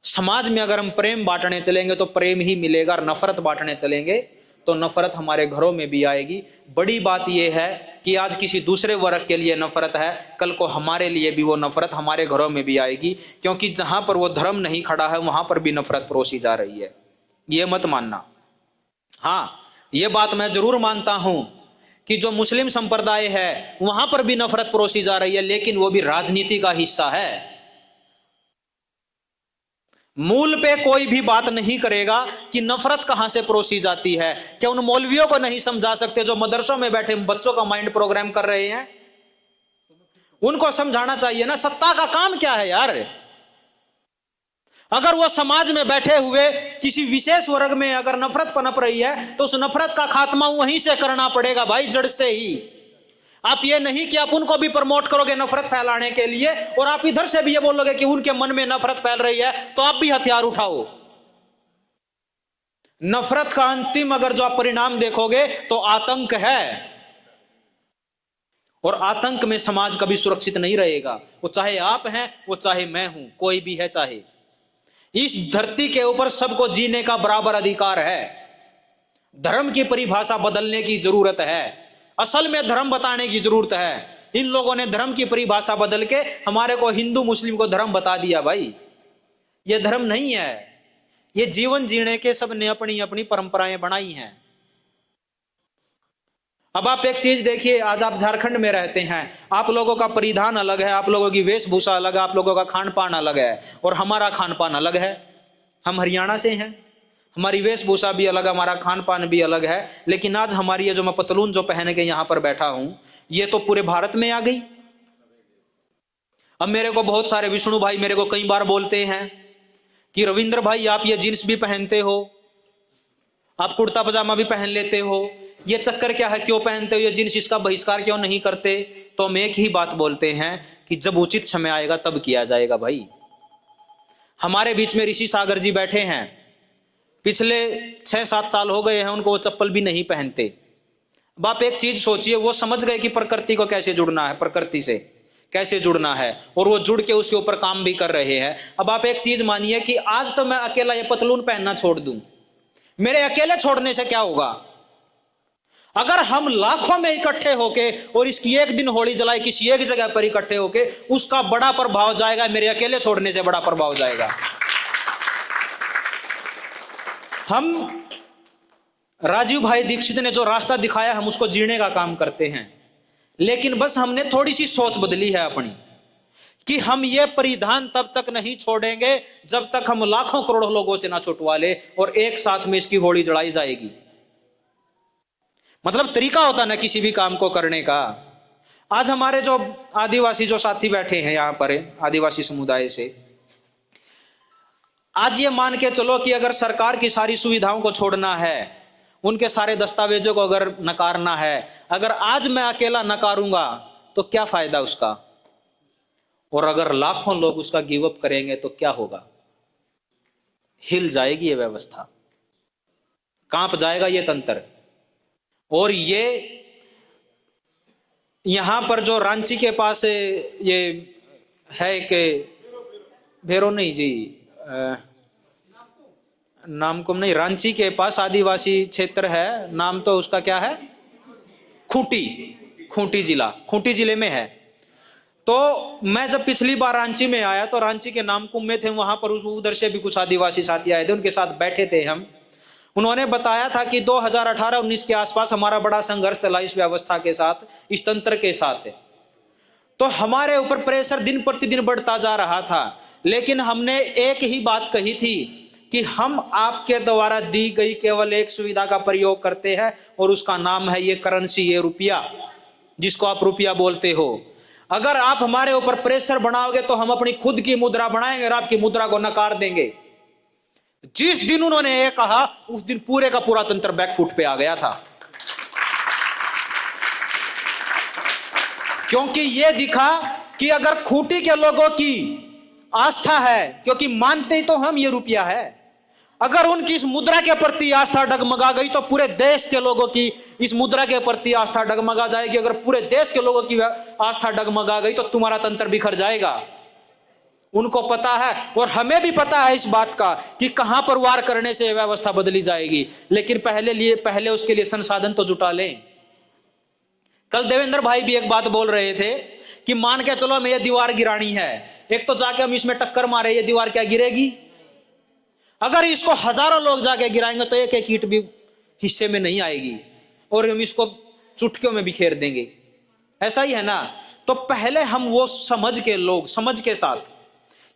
समाज में अगर हम प्रेम बांटने चलेंगे तो प्रेम ही मिलेगा, और नफरत बांटने चलेंगे तो नफरत हमारे घरों में भी आएगी। बड़ी बात यह है कि आज किसी दूसरे वर्ग के लिए नफरत है, कल को हमारे लिए भी वो नफरत हमारे घरों में भी आएगी, क्योंकि जहां पर वो धर्म नहीं खड़ा है वहां पर भी नफरत परोसी जा रही है। ये मत मानना। हाँ, ये बात मैं जरूर मानता हूं कि जो मुस्लिम संप्रदाय है वहां पर भी नफरत परोसी जा रही है, लेकिन वो भी राजनीति का हिस्सा है। मूल पे कोई भी बात नहीं करेगा कि नफरत कहां से परोसी जाती है। क्या उन मौलवियों को नहीं समझा सकते जो मदरसों में बैठे बच्चों का माइंड प्रोग्राम कर रहे हैं? उनको समझाना चाहिए ना, सत्ता का काम क्या है यार। अगर वो समाज में बैठे हुए किसी विशेष वर्ग में अगर नफरत पनप रही है तो उस नफरत का खात्मा वहीं से करना पड़ेगा भाई, जड़ से ही। आप ये नहीं कि आप उनको भी प्रमोट करोगे नफरत फैलाने के लिए, और आप इधर से भी ये बोलोगे कि उनके मन में नफरत फैल रही है तो आप भी हथियार उठाओ। नफरत का अंतिम अगर जो आप परिणाम देखोगे तो आतंक है, और आतंक में समाज कभी सुरक्षित नहीं रहेगा। वो चाहे आप हैं, वो चाहे मैं हूं, कोई भी है चाहे। इस धरती के ऊपर सबको जीने का बराबर अधिकार है। धर्म की परिभाषा बदलने की जरूरत है, असल में धर्म बताने की जरूरत है। इन लोगों ने धर्म की परिभाषा बदल के हमारे को हिंदू मुस्लिम को धर्म बता दिया। भाई ये धर्म नहीं है, ये जीवन जीने के सब ने अपनी अपनी परंपराएं बनाई हैं। अब आप एक चीज देखिए, आज आप झारखंड में रहते हैं, आप लोगों का परिधान अलग है, आप लोगों की वेशभूषा अलग है, आप लोगों का खान पान अलग है, और हमारा खान पान अलग है। हम हरियाणा से हैं, हमारी वेशभूषा भी अलग है, हमारा खान पान भी अलग है। लेकिन आज हमारी ये जो मैं पतलून जो पहन के यहां पर बैठा हूं, ये तो पूरे भारत में आ गई। अब मेरे को बहुत सारे विष्णु भाई मेरे को कई बार बोलते हैं कि रविंद्र भाई आप ये जीन्स भी पहनते हो, आप कुर्ता पजामा भी पहन लेते हो, ये चक्कर क्या है, क्यों पहनते हो ये जीन्स, इसका बहिष्कार क्यों नहीं करते? तो हम एक ही बात बोलते हैं कि जब उचित समय आएगा तब किया जाएगा। भाई हमारे बीच में ऋषि सागर जी बैठे हैं, पिछले 6-7 साल हो गए हैं उनको, वो चप्पल भी नहीं पहनते। अब आप एक चीज सोचिए, वो समझ गए कि प्रकृति को कैसे जुड़ना है, प्रकृति से कैसे जुड़ना है, और वो जुड़ के उसके ऊपर काम भी कर रहे हैं। अब आप एक चीज मानिए कि आज तो मैं अकेला ये पतलून पहनना छोड़ दूं, मेरे अकेले छोड़ने से क्या होगा? अगर हम लाखों में इकट्ठे होके और इसकी एक दिन होली जलाए किसी एक जगह पर इकट्ठे होके, उसका बड़ा प्रभाव जाएगा, मेरे अकेले छोड़ने से बड़ा प्रभाव जाएगा। हम राजीव भाई दीक्षित ने जो रास्ता दिखाया, हम उसको जीने का काम करते हैं। लेकिन बस हमने थोड़ी सी सोच बदली है अपनी, कि हम ये परिधान तब तक नहीं छोड़ेंगे जब तक हम लाखों करोड़ों लोगों से ना छुटवा ले और एक साथ में इसकी होली जलाई जाएगी। मतलब तरीका होता ना किसी भी काम को करने का। आज हमारे जो आदिवासी जो साथी बैठे हैं यहां पर आदिवासी समुदाय से, आज ये मान के चलो कि अगर सरकार की सारी सुविधाओं को छोड़ना है, उनके सारे दस्तावेजों को अगर नकारना है, अगर आज मैं अकेला नकारूंगा तो क्या फायदा उसका? और अगर लाखों लोग उसका गिव अप करेंगे तो क्या होगा? हिल जाएगी ये व्यवस्था, कांप जाएगा ये तंत्र। और ये यहां पर जो रांची के पास ये है कि भेरो नहीं जी, नामकुम नहीं, रांची के पास आदिवासी क्षेत्र है, नाम तो उसका क्या है, खूंटी जिला, खूंटी जिले में है। तो मैं जब पिछली बार रांची में आया तो रांची के नामकुम में थे, वहां पर उधर से भी कुछ आदिवासी साथी आए थे, उनके साथ बैठे थे हम। उन्होंने बताया था कि 2018-19 के आसपास हमारा बड़ा संघर्ष चला इस व्यवस्था के साथ, इस तंत्र के साथ। तो हमारे ऊपर प्रेशर दिन प्रतिदिन बढ़ता जा रहा था, लेकिन हमने एक ही बात कही थी कि हम आपके द्वारा दी गई केवल एक सुविधा का प्रयोग करते हैं, और उसका नाम है ये करेंसी, ये रुपया, जिसको आप रुपया बोलते हो। अगर आप हमारे ऊपर प्रेशर बनाओगे तो हम अपनी खुद की मुद्रा बनाएंगे और आपकी मुद्रा को नकार देंगे। जिस दिन उन्होंने ये कहा, उस दिन पूरे का पूरा तंत्र बैकफुट पे आ गया था, क्योंकि ये दिखा कि अगर खूंटी के लोगों की आस्था है, क्योंकि मानते तो हम ये रुपया है, अगर उनकी इस मुद्रा के प्रति आस्था डगमगा गई तो पूरे देश के लोगों की इस मुद्रा के प्रति आस्था डगमगा जाएगी। अगर पूरे देश के लोगों की आस्था डगमगा गई तो तुम्हारा तंत्र बिखर जाएगा। उनको पता है और हमें भी पता है इस बात का कि कहां पर वार करने से व्यवस्था बदली जाएगी, लेकिन पहले उसके लिए संसाधन तो जुटा लें। कल देवेंद्र भाई भी एक बात बोल रहे थे कि मान के चलो हमें ये दीवार गिरानी है, एक तो जाके हम इसमें टक्कर मारे, ये दीवार क्या गिरेगी? अगर इसको हजारों लोग जाके गिराएंगे तो एक एक ईंट भी हिस्से में नहीं आएगी और हम इसको चुटकियों में बिखेर देंगे। ऐसा ही है ना? तो पहले हम वो समझ के लोग, समझ के साथ,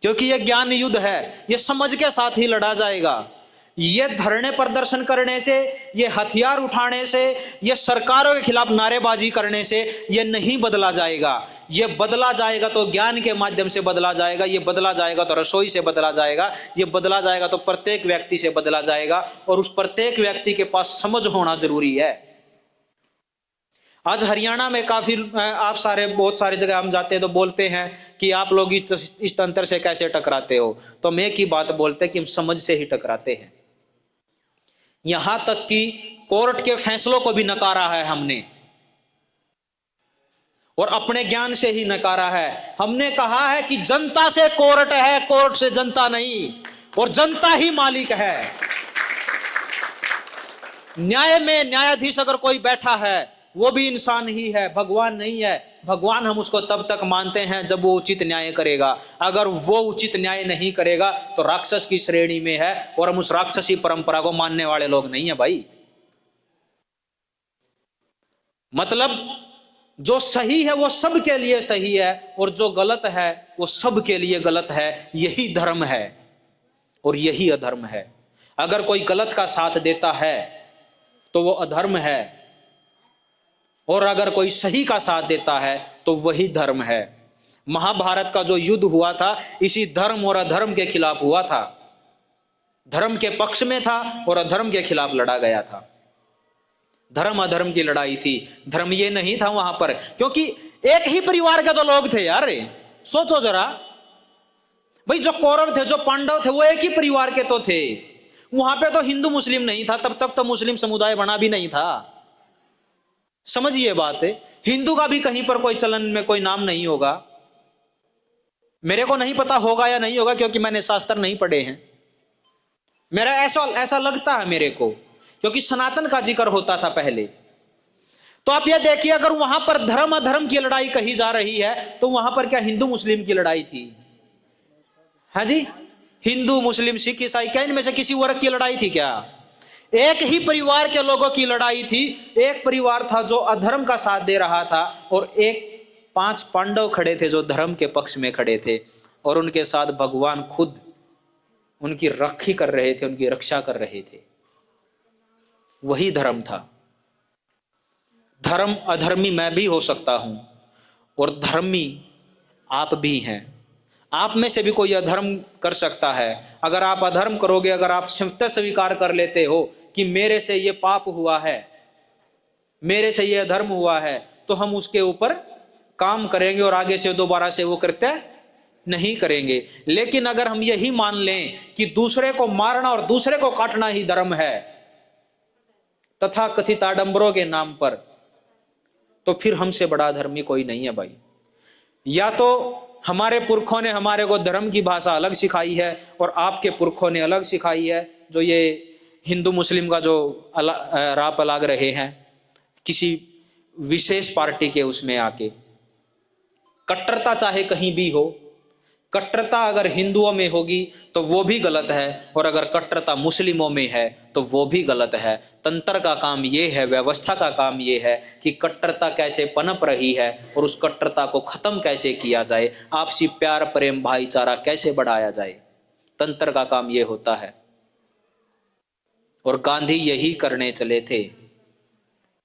क्योंकि ये ज्ञान युद्ध है, ये समझ के साथ ही लड़ा जाएगा। ये धरने प्रदर्शन करने से, ये हथियार उठाने से, ये सरकारों के खिलाफ नारेबाजी करने से ये नहीं बदला जाएगा। ये बदला जाएगा तो ज्ञान के माध्यम से बदला जाएगा, ये बदला जाएगा तो रसोई से बदला जाएगा, ये बदला जाएगा तो प्रत्येक व्यक्ति से बदला जाएगा, और उस प्रत्येक व्यक्ति के पास समझ होना जरूरी है। आज हरियाणा में काफी आप बहुत सारे जगह हम जाते हैं तो बोलते हैं कि आप लोग इस तंत्र से कैसे टकराते हो, तो हम एक ही बात बोलते हैं कि हम समझ से ही टकराते हैं। यहां तक कि कोर्ट के फैसलों को भी नकारा है हमने, और अपने ज्ञान से ही नकारा है। हमने कहा है कि जनता से कोर्ट है, कोर्ट से जनता नहीं, और जनता ही मालिक है। न्याय में न्यायाधीश अगर कोई बैठा है वो भी इंसान ही है, भगवान नहीं है। भगवान हम उसको तब तक मानते हैं जब वो उचित न्याय करेगा। अगर वो उचित न्याय नहीं करेगा तो राक्षस की श्रेणी में है, और हम उस राक्षसी परंपरा को मानने वाले लोग नहीं है भाई। मतलब जो सही है वो सबके लिए सही है, और जो गलत है वो सबके लिए गलत है। यही धर्म है और यही अधर्म है। अगर कोई गलत का साथ देता है तो वो अधर्म है, और अगर कोई सही का साथ देता है तो वही धर्म है। महाभारत का जो युद्ध हुआ था इसी धर्म और अधर्म के खिलाफ हुआ था। धर्म के पक्ष में था और अधर्म के खिलाफ लड़ा गया था। धर्म अधर्म की लड़ाई थी, धर्म ये नहीं था वहां पर, क्योंकि एक ही परिवार के तो लोग थे यार। सोचो जरा भाई, जो कौरव थे, जो पांडव थे, वो एक ही परिवार के तो थे। वहां पे तो हिंदू मुस्लिम नहीं था, तब तक तो मुस्लिम समुदाय बना भी नहीं था। समझिए बात है। हिंदू का भी कहीं पर कोई चलन में कोई नाम नहीं होगा। मेरे को नहीं पता होगा या नहीं होगा, क्योंकि मैंने शास्त्र नहीं पढ़े हैं। मेरा ऐसा लगता है मेरे को, क्योंकि सनातन का जिक्र होता था पहले। तो आप ये देखिए, अगर वहां पर धर्म अधर्म की लड़ाई कही जा रही है तो वहां पर क्या हिंदू मुस्लिम की लड़ाई थी? हाँ जी, हिंदू मुस्लिम सिख ईसाई, क्या इनमें से किसी वर्ग की लड़ाई थी क्या? एक ही परिवार के लोगों की लड़ाई थी। एक परिवार था जो अधर्म का साथ दे रहा था, और एक 5 पांडव खड़े थे जो धर्म के पक्ष में खड़े थे, और उनके साथ भगवान खुद उनकी राखी कर रहे थे, उनकी रक्षा कर रहे थे। वही धर्म था। धर्म अधर्मी मैं भी हो सकता हूं, और धर्मी आप भी हैं। आप में से भी कोई अधर्म कर सकता है। अगर आप अधर्म करोगे, अगर आप सत्य स्वीकार कर लेते हो कि मेरे से ये पाप हुआ है, मेरे से ये अधर्म हुआ है, तो हम उसके ऊपर काम करेंगे और आगे से दोबारा से वो कृत्य नहीं करेंगे। लेकिन अगर हम यही मान लें कि दूसरे को मारना और दूसरे को काटना ही धर्म है, तथा कथित आडंबरों के नाम पर, तो फिर हमसे बड़ा धर्मी कोई नहीं है भाई। या तो हमारे पुरखों ने हमारे को धर्म की भाषा अलग सिखाई है, और आपके पुरखों ने अलग सिखाई है, जो ये हिंदू मुस्लिम का जो राप अलग रहे हैं किसी विशेष पार्टी के उसमें आके। कट्टरता चाहे कहीं भी हो, कट्टरता अगर हिंदुओं में होगी तो वो भी गलत है, और अगर कट्टरता मुस्लिमों में है तो वो भी गलत है। तंत्र का काम ये है, व्यवस्था का काम ये है कि कट्टरता कैसे पनप रही है और उस कट्टरता को खत्म कैसे किया जाए, आपसी प्यार प्रेम भाईचारा कैसे बढ़ाया जाए। तंत्र का काम ये होता है, और गांधी यही करने चले थे,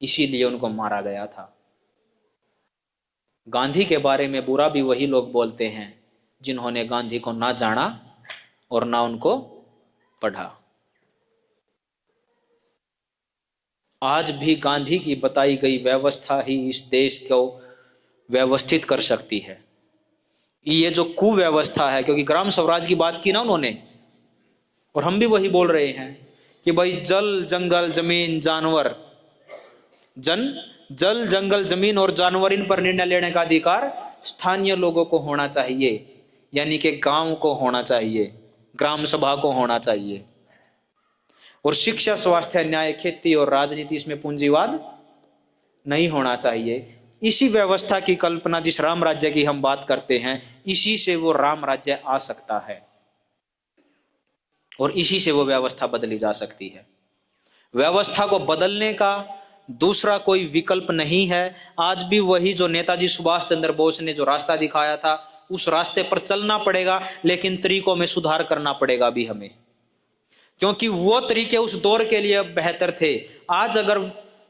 इसीलिए उनको मारा गया था। गांधी के बारे में बुरा भी वही लोग बोलते हैं जिन्होंने गांधी को ना जाना और ना उनको पढ़ा। आज भी गांधी की बताई गई व्यवस्था ही इस देश को व्यवस्थित कर सकती है। ये जो कुव्यवस्था है, क्योंकि ग्राम स्वराज की बात की ना उन्होंने, और हम भी वही बोल रहे हैं कि भाई जल जंगल जमीन जानवर, जल जंगल जमीन और जानवर, इन पर निर्णय लेने का अधिकार स्थानीय लोगों को होना चाहिए, यानी कि गांव को होना चाहिए, ग्राम सभा को होना चाहिए। और शिक्षा स्वास्थ्य न्याय खेती और राजनीति, इसमें पूंजीवाद नहीं होना चाहिए। इसी व्यवस्था की कल्पना, जिस राम राज्य की हम बात करते हैं, इसी से वो राम राज्य आ सकता है, और इसी से वो व्यवस्था बदली जा सकती है। व्यवस्था को बदलने का दूसरा कोई विकल्प नहीं है। आज भी वही जो नेताजी सुभाष चंद्र बोस ने जो रास्ता दिखाया था, उस रास्ते पर चलना पड़ेगा, लेकिन तरीकों में सुधार करना पड़ेगा भी हमें, क्योंकि वो तरीके उस दौर के लिए बेहतर थे। आज अगर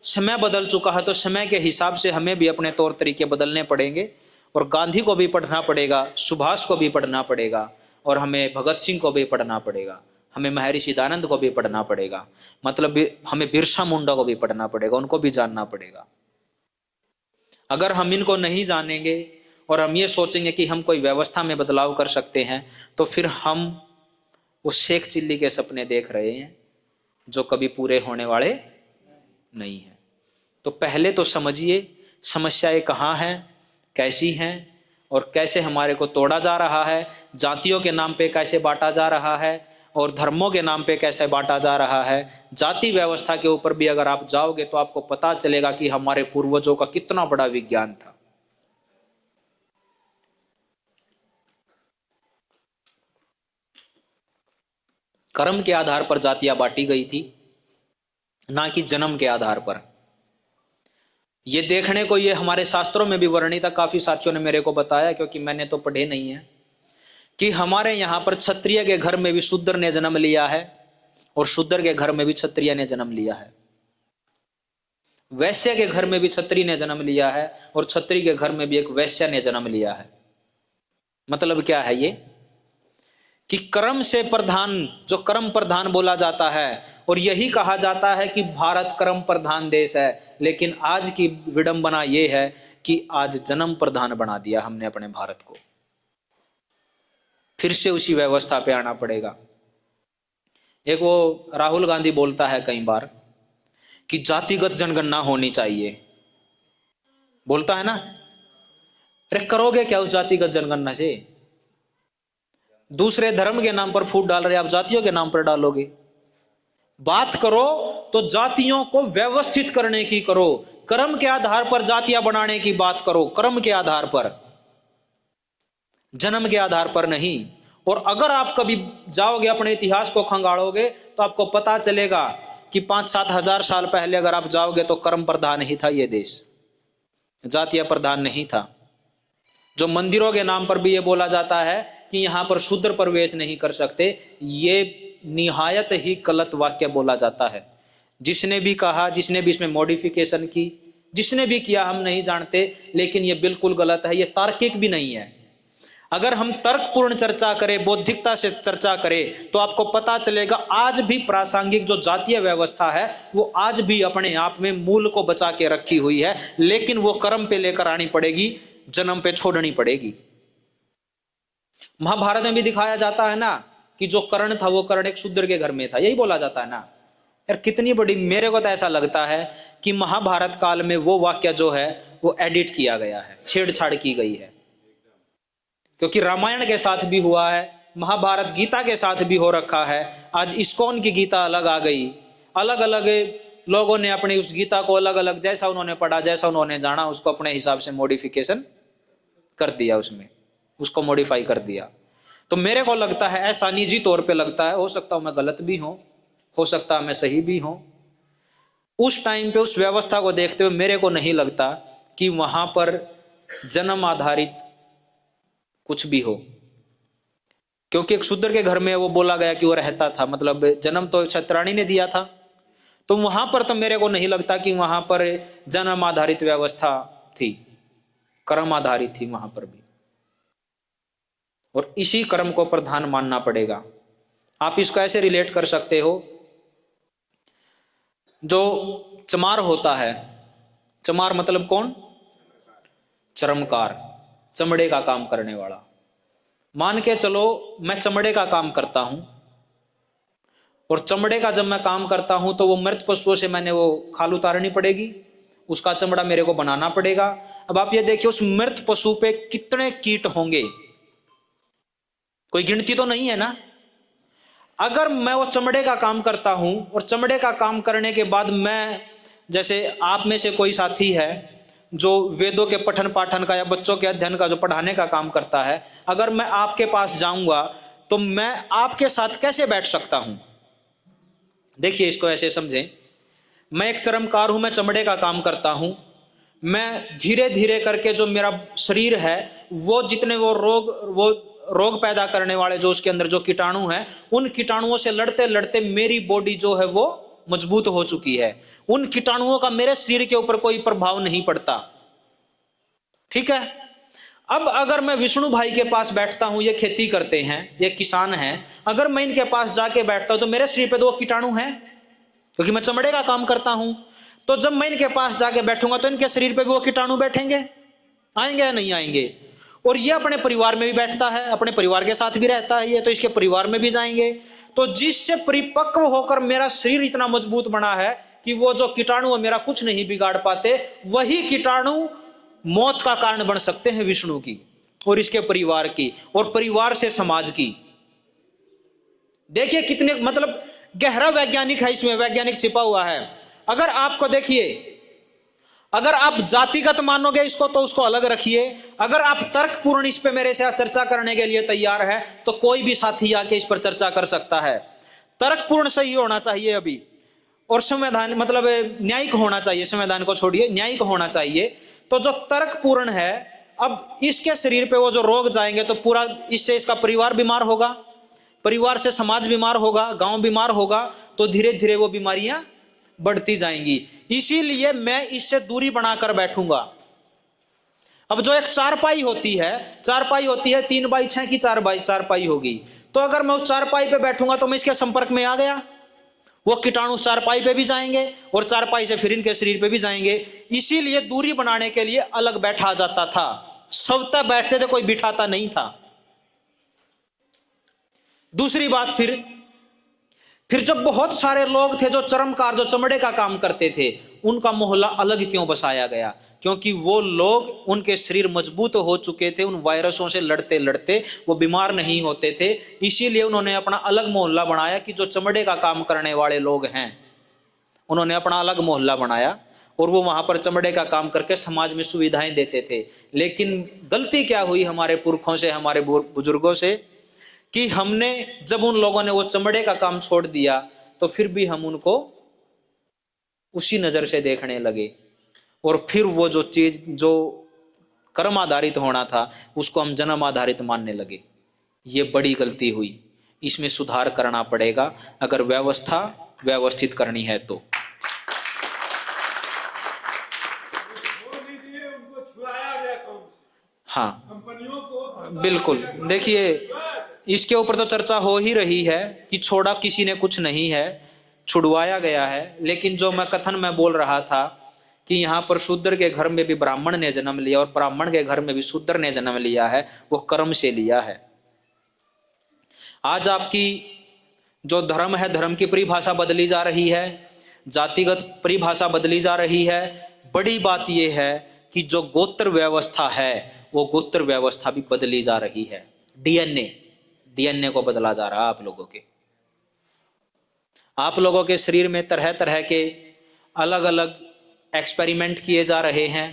समय बदल चुका है तो समय के हिसाब से हमें भी अपने तौर तरीके बदलने पड़ेंगे, और गांधी को भी पढ़ना पड़ेगा, सुभाष को भी पढ़ना पड़ेगा, और हमें भगत सिंह को भी पढ़ना पड़ेगा, हमें महर्षि दयानंद को भी पढ़ना पड़ेगा, मतलब हमें बिरसा मुंडा को भी पढ़ना पड़ेगा, उनको भी जानना पड़ेगा। अगर हम इनको नहीं जानेंगे और हम ये सोचेंगे कि हम कोई व्यवस्था में बदलाव कर सकते हैं, तो फिर हम वो शेख चिल्ली के सपने देख रहे हैं जो कभी पूरे होने वाले नहीं हैं। तो पहले तो समझिए समस्याएं कहाँ हैं, कैसी हैं और कैसे हमारे को तोड़ा जा रहा है, जातियों के नाम पे कैसे बांटा जा रहा है और धर्मों के नाम पे कैसे बांटा जा रहा है। जाति व्यवस्था के ऊपर भी अगर आप जाओगे तो आपको पता चलेगा कि हमारे पूर्वजों का कितना बड़ा विज्ञान था। कर्म के आधार पर जातियां बांटी गई थी, ना कि जन्म के आधार पर। ये देखने को ये हमारे शास्त्रों में भी वर्णित है, काफी साथियों ने मेरे को बताया, क्योंकि मैंने तो पढ़े नहीं है, कि हमारे यहाँ पर क्षत्रिय के घर में भी शूद्र ने जन्म लिया है और शूद्र के घर में भी क्षत्रिय ने जन्म लिया है। वैश्य के घर में भी क्षत्रिय ने जन्म लिया है और क्षत्रिय के घर में भी एक वैश्य ने जन्म लिया है। मतलब क्या है ये कि कर्म से प्रधान, जो कर्म प्रधान बोला जाता है, और यही कहा जाता है कि भारत कर्म प्रधान देश है। लेकिन आज की विडंबना ये है कि आज जन्म प्रधान बना दिया हमने अपने भारत को। फिर से उसी व्यवस्था पे आना पड़ेगा। एक वो राहुल गांधी बोलता है कई बार कि जातिगत जनगणना होनी चाहिए, बोलता है ना। अरे करोगे क्या उस जातिगत जनगणना से? दूसरे धर्म के नाम पर फूट डाल रहे, आप जातियों के नाम पर डालोगे। बात करो तो जातियों को व्यवस्थित करने की करो, कर्म के आधार पर जातियां बनाने की बात करो, कर्म के आधार पर, जन्म के आधार पर नहीं। और अगर आप कभी जाओगे अपने इतिहास को खंगालोगे तो आपको पता चलेगा कि 5-7 हजार साल पहले अगर आप जाओगे तो कर्म प्रधान ही था ये देश, जातीय प्रधान नहीं था। जो मंदिरों के नाम पर भी ये बोला जाता है कि यहां पर शूद्र प्रवेश नहीं कर सकते, ये निहायत ही गलत वाक्य बोला जाता है। जिसने भी कहा, जिसने भी इसमें मॉडिफिकेशन की, जिसने भी किया हम नहीं जानते, लेकिन ये बिल्कुल गलत है, ये तार्किक भी नहीं है। अगर हम तर्कपूर्ण चर्चा करें, बौद्धिकता से चर्चा करें, तो आपको पता चलेगा आज भी प्रासंगिक जो जातीय व्यवस्था है वो आज भी अपने आप में मूल को बचा के रखी हुई है, लेकिन वो कर्म पे लेकर आनी पड़ेगी, जन्म पे छोड़नी पड़ेगी। महाभारत में भी दिखाया जाता है ना कि जो कर्ण था वो कर्ण एक शूद्र के घर में था, यही बोला जाता है ना। यार कितनी बड़ी, मेरे को तो ऐसा लगता है कि महाभारत काल में वो वाक्य जो है वो एडिट किया गया है, छेड़छाड़ की गई है। क्योंकि रामायण के साथ भी हुआ है, महाभारत गीता के साथ भी हो रखा है। आज इस्कॉन की गीता अलग आ गई, अलग अलग लोगों ने अपनी उस गीता को अलग अलग, जैसा उन्होंने पढ़ा, जैसा उन्होंने जाना, उसको अपने हिसाब से मॉडिफिकेशन कर दिया, उसमें उसको मॉडिफाई कर दिया। तो मेरे को लगता है, ऐसा निजी तौर पे लगता है, हो सकता हूं मैं गलत भी हूं, हो सकता है मैं सही भी हूं, उस टाइम पे उस व्यवस्था को देखते हुए मेरे को नहीं लगता कि वहां पर जन्म आधारित कुछ भी हो। क्योंकि एक शूद्र के घर में वो बोला गया कि वो रहता था, मतलब जन्म तो क्षत्राणी ने दिया था, तो वहां पर तो मेरे को नहीं लगता कि वहां पर जन्म आधारित व्यवस्था थी, कर्म आधारित थी वहां पर भी। और इसी कर्म को प्रधान मानना पड़ेगा। आप इसको ऐसे रिलेट कर सकते हो, जो चमार होता है, चमार मतलब कौन? चर्मकार, चमड़े का काम करने वाला। मान के चलो मैं चमड़े का काम करता हूं, और चमड़े का जब मैं काम करता हूं तो वो मृत पशुओं से मैंने वो खाल उतारनी पड़ेगी, उसका चमड़ा मेरे को बनाना पड़ेगा। अब आप ये देखिए उस मृत पशु पे कितने कीट होंगे, कोई गिनती तो नहीं है ना। अगर मैं वो चमड़े का काम करता हूं और चमड़े का काम करने के बाद मैं, जैसे आप में से कोई साथी है जो वेदों के पठन पाठन का या बच्चों के अध्ययन का जो पढ़ाने का काम करता है, अगर मैं आपके पास जाऊंगा तो मैं आपके साथ कैसे बैठ सकता हूं? देखिए इसको ऐसे समझें, मैं एक चर्मकार हूं, मैं चमड़े का काम करता हूं, मैं धीरे धीरे करके जो मेरा शरीर है वो जितने वो रोग पैदा करने वाले जो उसके अंदर जो कीटाणु हैं, उन कीटाणुओं से लड़ते लड़ते मेरी बॉडी जो है वो मजबूत हो चुकी है। उन कीटाणुओं का मेरे शरीर के ऊपर कोई प्रभाव नहीं पड़ता, ठीक है। अब अगर मैं विष्णु भाई के पास बैठता हूं, ये खेती करते हैं, ये किसान हैं, अगर मैं इनके पास जाके बैठता हूं तो मेरे शरीर पे तो वो कीटाणु हैं, क्योंकि मैं चमड़े का काम करता हूं। तो जब मैं इनके पास जाके बैठूंगा तो इनके शरीर पे भी वो कीटाणु बैठेंगे, आएंगे या नहीं आएंगे? और ये अपने परिवार में भी बैठता है, अपने परिवार के साथ भी रहता है ये, तो इसके परिवार में भी जाएंगे। तो जिससे परिपक्व होकर मेरा शरीर इतना मजबूत बना है कि वो जो कीटाणु है मेरा कुछ नहीं बिगाड़ पाते, वही कीटाणु मौत का कारण बन सकते हैं विष्णु की और इसके परिवार की, और परिवार से समाज की। देखिए कितने मतलब गहरा वैज्ञानिक है इसमें, वैज्ञानिक छिपा हुआ है। अगर आपको देखिए, अगर आप जातिगत मानोगे इसको तो उसको अलग रखिए, अगर आप तर्कपूर्ण इस पे मेरे से चर्चा करने के लिए तैयार है तो कोई भी साथी आके इस पर चर्चा कर सकता है। तर्कपूर्ण सही होना चाहिए अभी, और संवैधान मतलब न्यायिक होना चाहिए, संवैधान को छोड़िए न्यायिक होना चाहिए। तो जो तर्कपूर्ण है, अब इसके शरीर पे वो जो रोग जाएंगे तो पूरा इससे इसका परिवार बीमार होगा, परिवार से समाज बीमार होगा, गांव बीमार होगा, तो धीरे धीरे वो बीमारियां बढ़ती जाएंगी। इसीलिए मैं इससे दूरी बनाकर बैठूंगा। अब जो एक चारपाई होती है, चारपाई होती है 3x6 की चारपाई होगी, तो अगर मैं उस चारपाई पे बैठूंगा तो मैं इसके संपर्क में आ गया, वो कीटाणु चारपाई पे भी जाएंगे और चारपाई से फिर इनके शरीर पे भी जाएंगे। इसीलिए दूरी बनाने के लिए अलग बैठा जाता था, सब तक बैठते थे, कोई बिठाता नहीं था। दूसरी बात, फिर जब बहुत सारे लोग थे जो चर्मकार, जो चमड़े का काम करते थे, उनका मोहल्ला अलग क्यों बसाया गया? क्योंकि वो लोग, उनके शरीर मजबूत हो चुके थे, उन वायरसों से लड़ते लड़ते वो बीमार नहीं होते थे। इसीलिए उन्होंने अपना अलग मोहल्ला बनाया कि जो चमड़े का काम करने वाले लोग हैं, उन्होंने अपना अलग मोहल्ला बनाया और वो वहां पर चमड़े का काम करके समाज में सुविधाएं देते थे। लेकिन गलती क्या हुई हमारे पुरखों से, हमारे बुजुर्गों से, कि हमने जब उन लोगों ने वो चमड़े का काम छोड़ दिया तो फिर भी हम उनको उसी नजर से देखने लगे, और फिर वो जो चीज जो कर्म आधारित होना था उसको हम जन्म आधारित मानने लगे। ये बड़ी गलती हुई, इसमें सुधार करना पड़ेगा अगर व्यवस्था व्यवस्थित करनी है तो। हाँ बिल्कुल, देखिए इसके ऊपर तो चर्चा हो ही रही है कि छोड़ा किसी ने कुछ नहीं है, छुड़वाया गया है। लेकिन जो मैं कथन में बोल रहा था कि यहाँ पर शूद्र के घर में भी ब्राह्मण ने जन्म लिया और ब्राह्मण के घर में भी शूद्र ने जन्म लिया है, वो कर्म से लिया है। आज आपकी जो धर्म है, धर्म की परिभाषा बदली जा रही है, जातिगत परिभाषा बदली जा रही है। बड़ी बात यह है कि जो गोत्र व्यवस्था है वो गोत्र व्यवस्था भी बदली जा रही है। डीएनए को बदला जा रहा है आप लोगों के शरीर में तरह तरह के अलग अलग एक्सपेरिमेंट किए जा रहे हैं।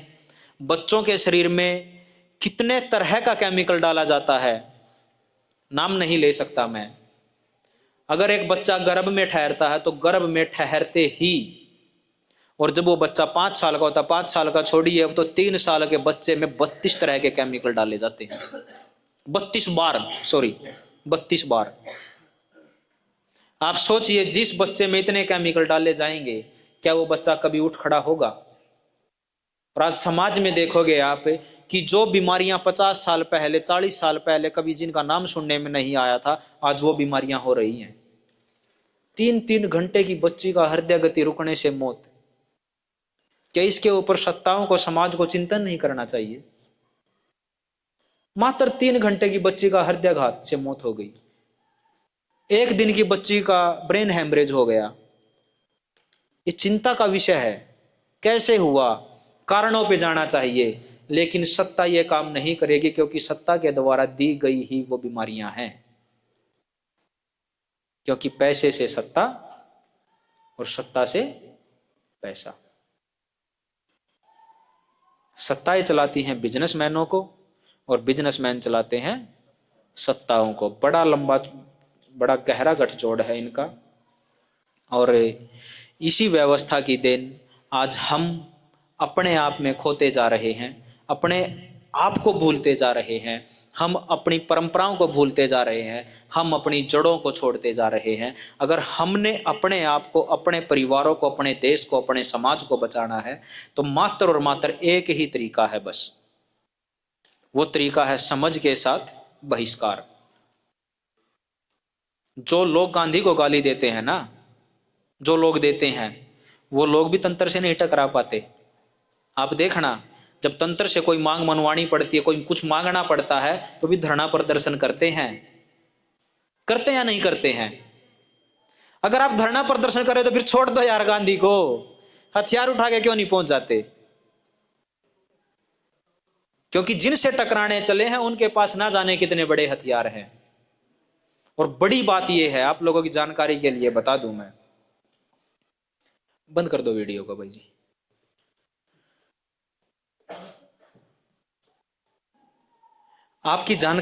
बच्चों के शरीर में कितने तरह का केमिकल डाला जाता है, नाम नहीं ले सकता मैं। अगर एक बच्चा गर्भ में ठहरता है तो गर्भ में ठहरते ही, और जब वो बच्चा 5 साल का होता है, 5 साल का छोड़िए, अब तो 3 साल के बच्चे में 32 तरह के केमिकल डाले जाते हैं। 32 बार। आप सोचिए, जिस बच्चे में इतने केमिकल डाले जाएंगे, क्या वो बच्चा कभी उठ खड़ा होगा? और आज समाज में देखोगे आप कि जो बीमारियां 50 साल पहले, 40 साल पहले कभी जिनका नाम सुनने में नहीं आया था, आज वो बीमारियां हो रही हैं। 3-3 घंटे की बच्ची का हृदय गति रुकने से मौत। क्या इसके ऊपर सत्ताओं को, समाज को चिंतन नहीं करना चाहिए? मात्र 3 घंटे की बच्ची का हृदयाघात से मौत हो गई, 1 दिन की बच्ची का ब्रेन हेमरेज हो गया। ये चिंता का विषय है। कैसे हुआ, कारणों पे जाना चाहिए, लेकिन सत्ता ये काम नहीं करेगी, क्योंकि सत्ता के द्वारा दी गई ही वो बीमारियां हैं। क्योंकि पैसे से सत्ता और सत्ता से पैसा। सत्ताएं चलाती हैं बिजनेसमैनों को और बिजनेसमैन चलाते हैं सत्ताओं को। बड़ा लंबा, बड़ा गहरा गठजोड़ है इनका। और इसी व्यवस्था की देन आज हम अपने आप में खोते जा रहे हैं, अपने आप को भूलते जा रहे हैं, हम अपनी परंपराओं को भूलते जा रहे हैं, हम अपनी जड़ों को छोड़ते जा रहे हैं। अगर हमने अपने आप को, अपने परिवारों को, अपने देश को, अपने समाज को बचाना है तो मात्र और मात्र एक ही तरीका है बस। वो तरीका है समझ के साथ बहिष्कार। जो लोग गांधी को गाली देते हैं ना, जो लोग देते हैं, वो लोग भी तंत्र से नहीं टकरा पाते। आप देखना, जब तंत्र से कोई मांग मनवानी पड़ती है, कोई कुछ मांगना पड़ता है, तो भी धरना प्रदर्शन करते हैं, करते या नहीं करते हैं? अगर आप धरना प्रदर्शन करें तो फिर छोड़ दो यार गांधी को, हथियार उठा के क्यों नहीं पहुंच जाते? क्योंकि जिनसे टकराने चले हैं उनके पास ना जाने कितने बड़े हथियार हैं। और बड़ी बात यह है, आप लोगों की जानकारी के लिए बता दूं मैं, बंद कर दो वीडियो को भाई जी। आपकी जानकारी